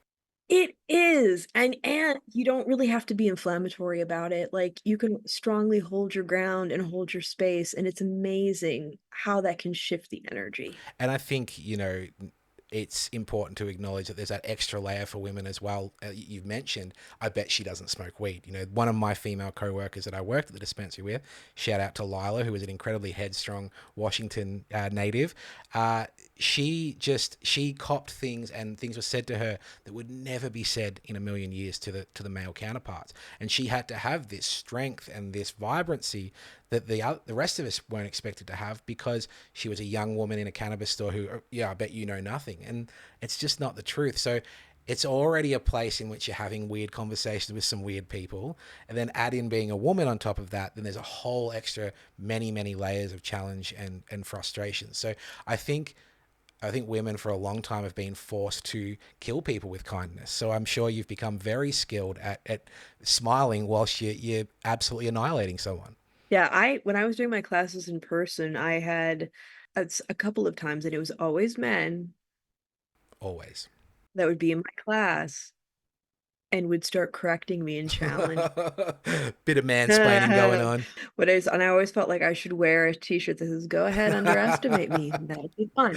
it is, and you don't really have to be inflammatory about it. Like, you can strongly hold your ground and hold your space, and it's amazing how that can shift the energy. And I think, it's important to acknowledge that there's that extra layer for women as well. You've mentioned, I bet she doesn't smoke weed. One of my female co-workers that I worked at the dispensary with, shout out to Lila, who is an incredibly headstrong Washington native. She copped things, and things were said to her that would never be said in a million years to the male counterparts. And she had to have this strength and this vibrancy that the rest of us weren't expected to have, because she was a young woman in a cannabis store who, yeah, I bet you know nothing. And it's just not the truth. So it's already a place in which you're having weird conversations with some weird people. And then add in being a woman on top of that, then there's a whole extra many, many layers of challenge and frustration. So I think women for a long time have been forced to kill people with kindness. So I'm sure you've become very skilled at smiling whilst you're absolutely annihilating someone. Yeah, when I was doing my classes in person, I had a couple of times, and it was always men Always. that would be in my class and would start correcting me and challenge. Bit of mansplaining going on. And I always felt like I should wear a t-shirt that says, "Go ahead, underestimate me. That'll be fun.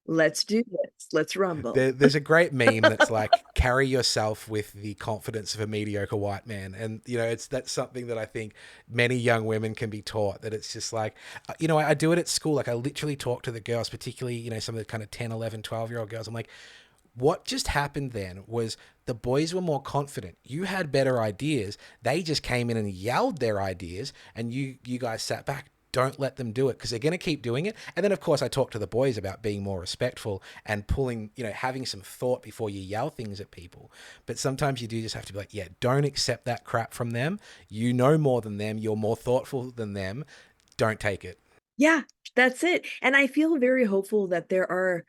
Let's do this. Let's rumble." There's a great meme that's like, carry yourself with the confidence of a mediocre white man. And, that's something that I think many young women can be taught, that it's just like, I do it at school. Like, I literally talk to the girls, particularly, some of the kind of 10, 11, 12-year-old girls. I'm like, What just happened then was the boys were more confident. You had better ideas. They just came in and yelled their ideas, and you guys sat back. Don't let them do it because they're going to keep doing it. And then, of course, I talked to the boys about being more respectful and pulling, having some thought before you yell things at people. But sometimes you do just have to be like, yeah, don't accept that crap from them. You know more than them. You're more thoughtful than them. Don't take it. Yeah, that's it. And I feel very hopeful that there are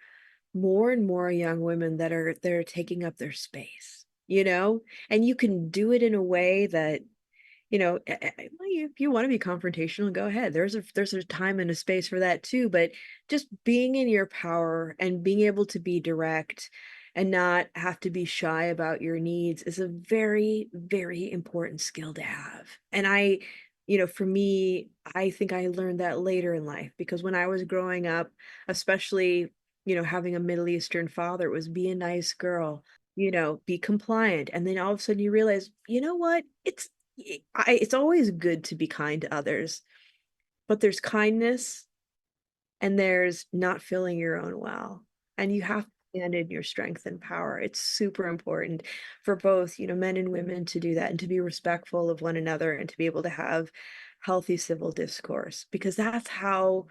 more and more young women that are taking up their space, and you can do it in a way that, well, if you want to be confrontational, go ahead. There's a time and a space for that too, but just being in your power and being able to be direct and not have to be shy about your needs is a very, very important skill to have. And for me, I think I learned that later in life because when I was growing up, especially, having a Middle Eastern father, it was be a nice girl, be compliant. And then all of a sudden you realize, you know what? It's always good to be kind to others, but there's kindness and there's not filling your own well. And you have to stand in your strength and power. It's super important for both, men and women to do that and to be respectful of one another and to be able to have healthy civil discourse because that's how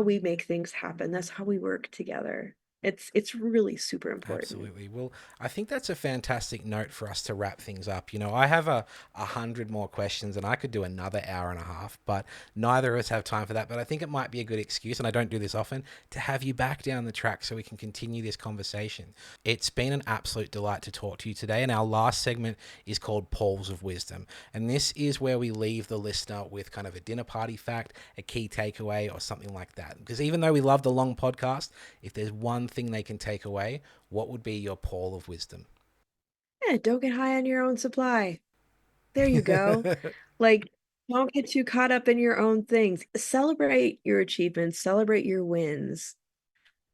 we make things happen. That's how we work together. It's really super important. Absolutely. Well, I think that's a fantastic note for us to wrap things up. I have a hundred more questions and I could do another hour and a half, but neither of us have time for that. But I think it might be a good excuse, and I don't do this often, to have you back down the track so we can continue this conversation. It's been an absolute delight to talk to you today. And our last segment is called Pauls of Wisdom. And this is where we leave the listener with kind of a dinner party fact, a key takeaway, or something like that. Because even though we love the long podcast, if there's one thing they can take away, what would be your Paul of wisdom? Yeah, don't get high on your own supply. There you go. Like, don't get too caught up in your own things. Celebrate your achievements, celebrate your wins,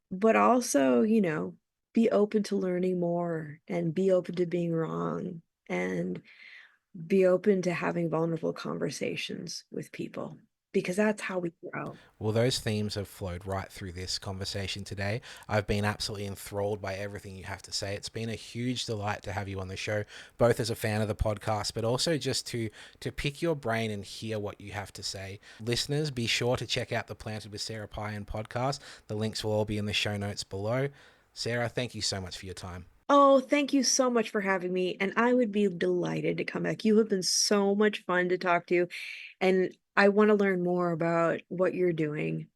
but also, be open to learning more and be open to being wrong and be open to having vulnerable conversations with people because that's how we grow. Well, those themes have flowed right through this conversation today. I've been absolutely enthralled by everything you have to say. It's been a huge delight to have you on the show, both as a fan of the podcast, but also just to pick your brain and hear what you have to say. Listeners, be sure to check out the Planted with Sara Payan podcast. The links will all be in the show notes below. Sara, thank you so much for your time. Oh, thank you so much for having me. And I would be delighted to come back. You have been so much fun to talk to. And I want to learn more about what you're doing.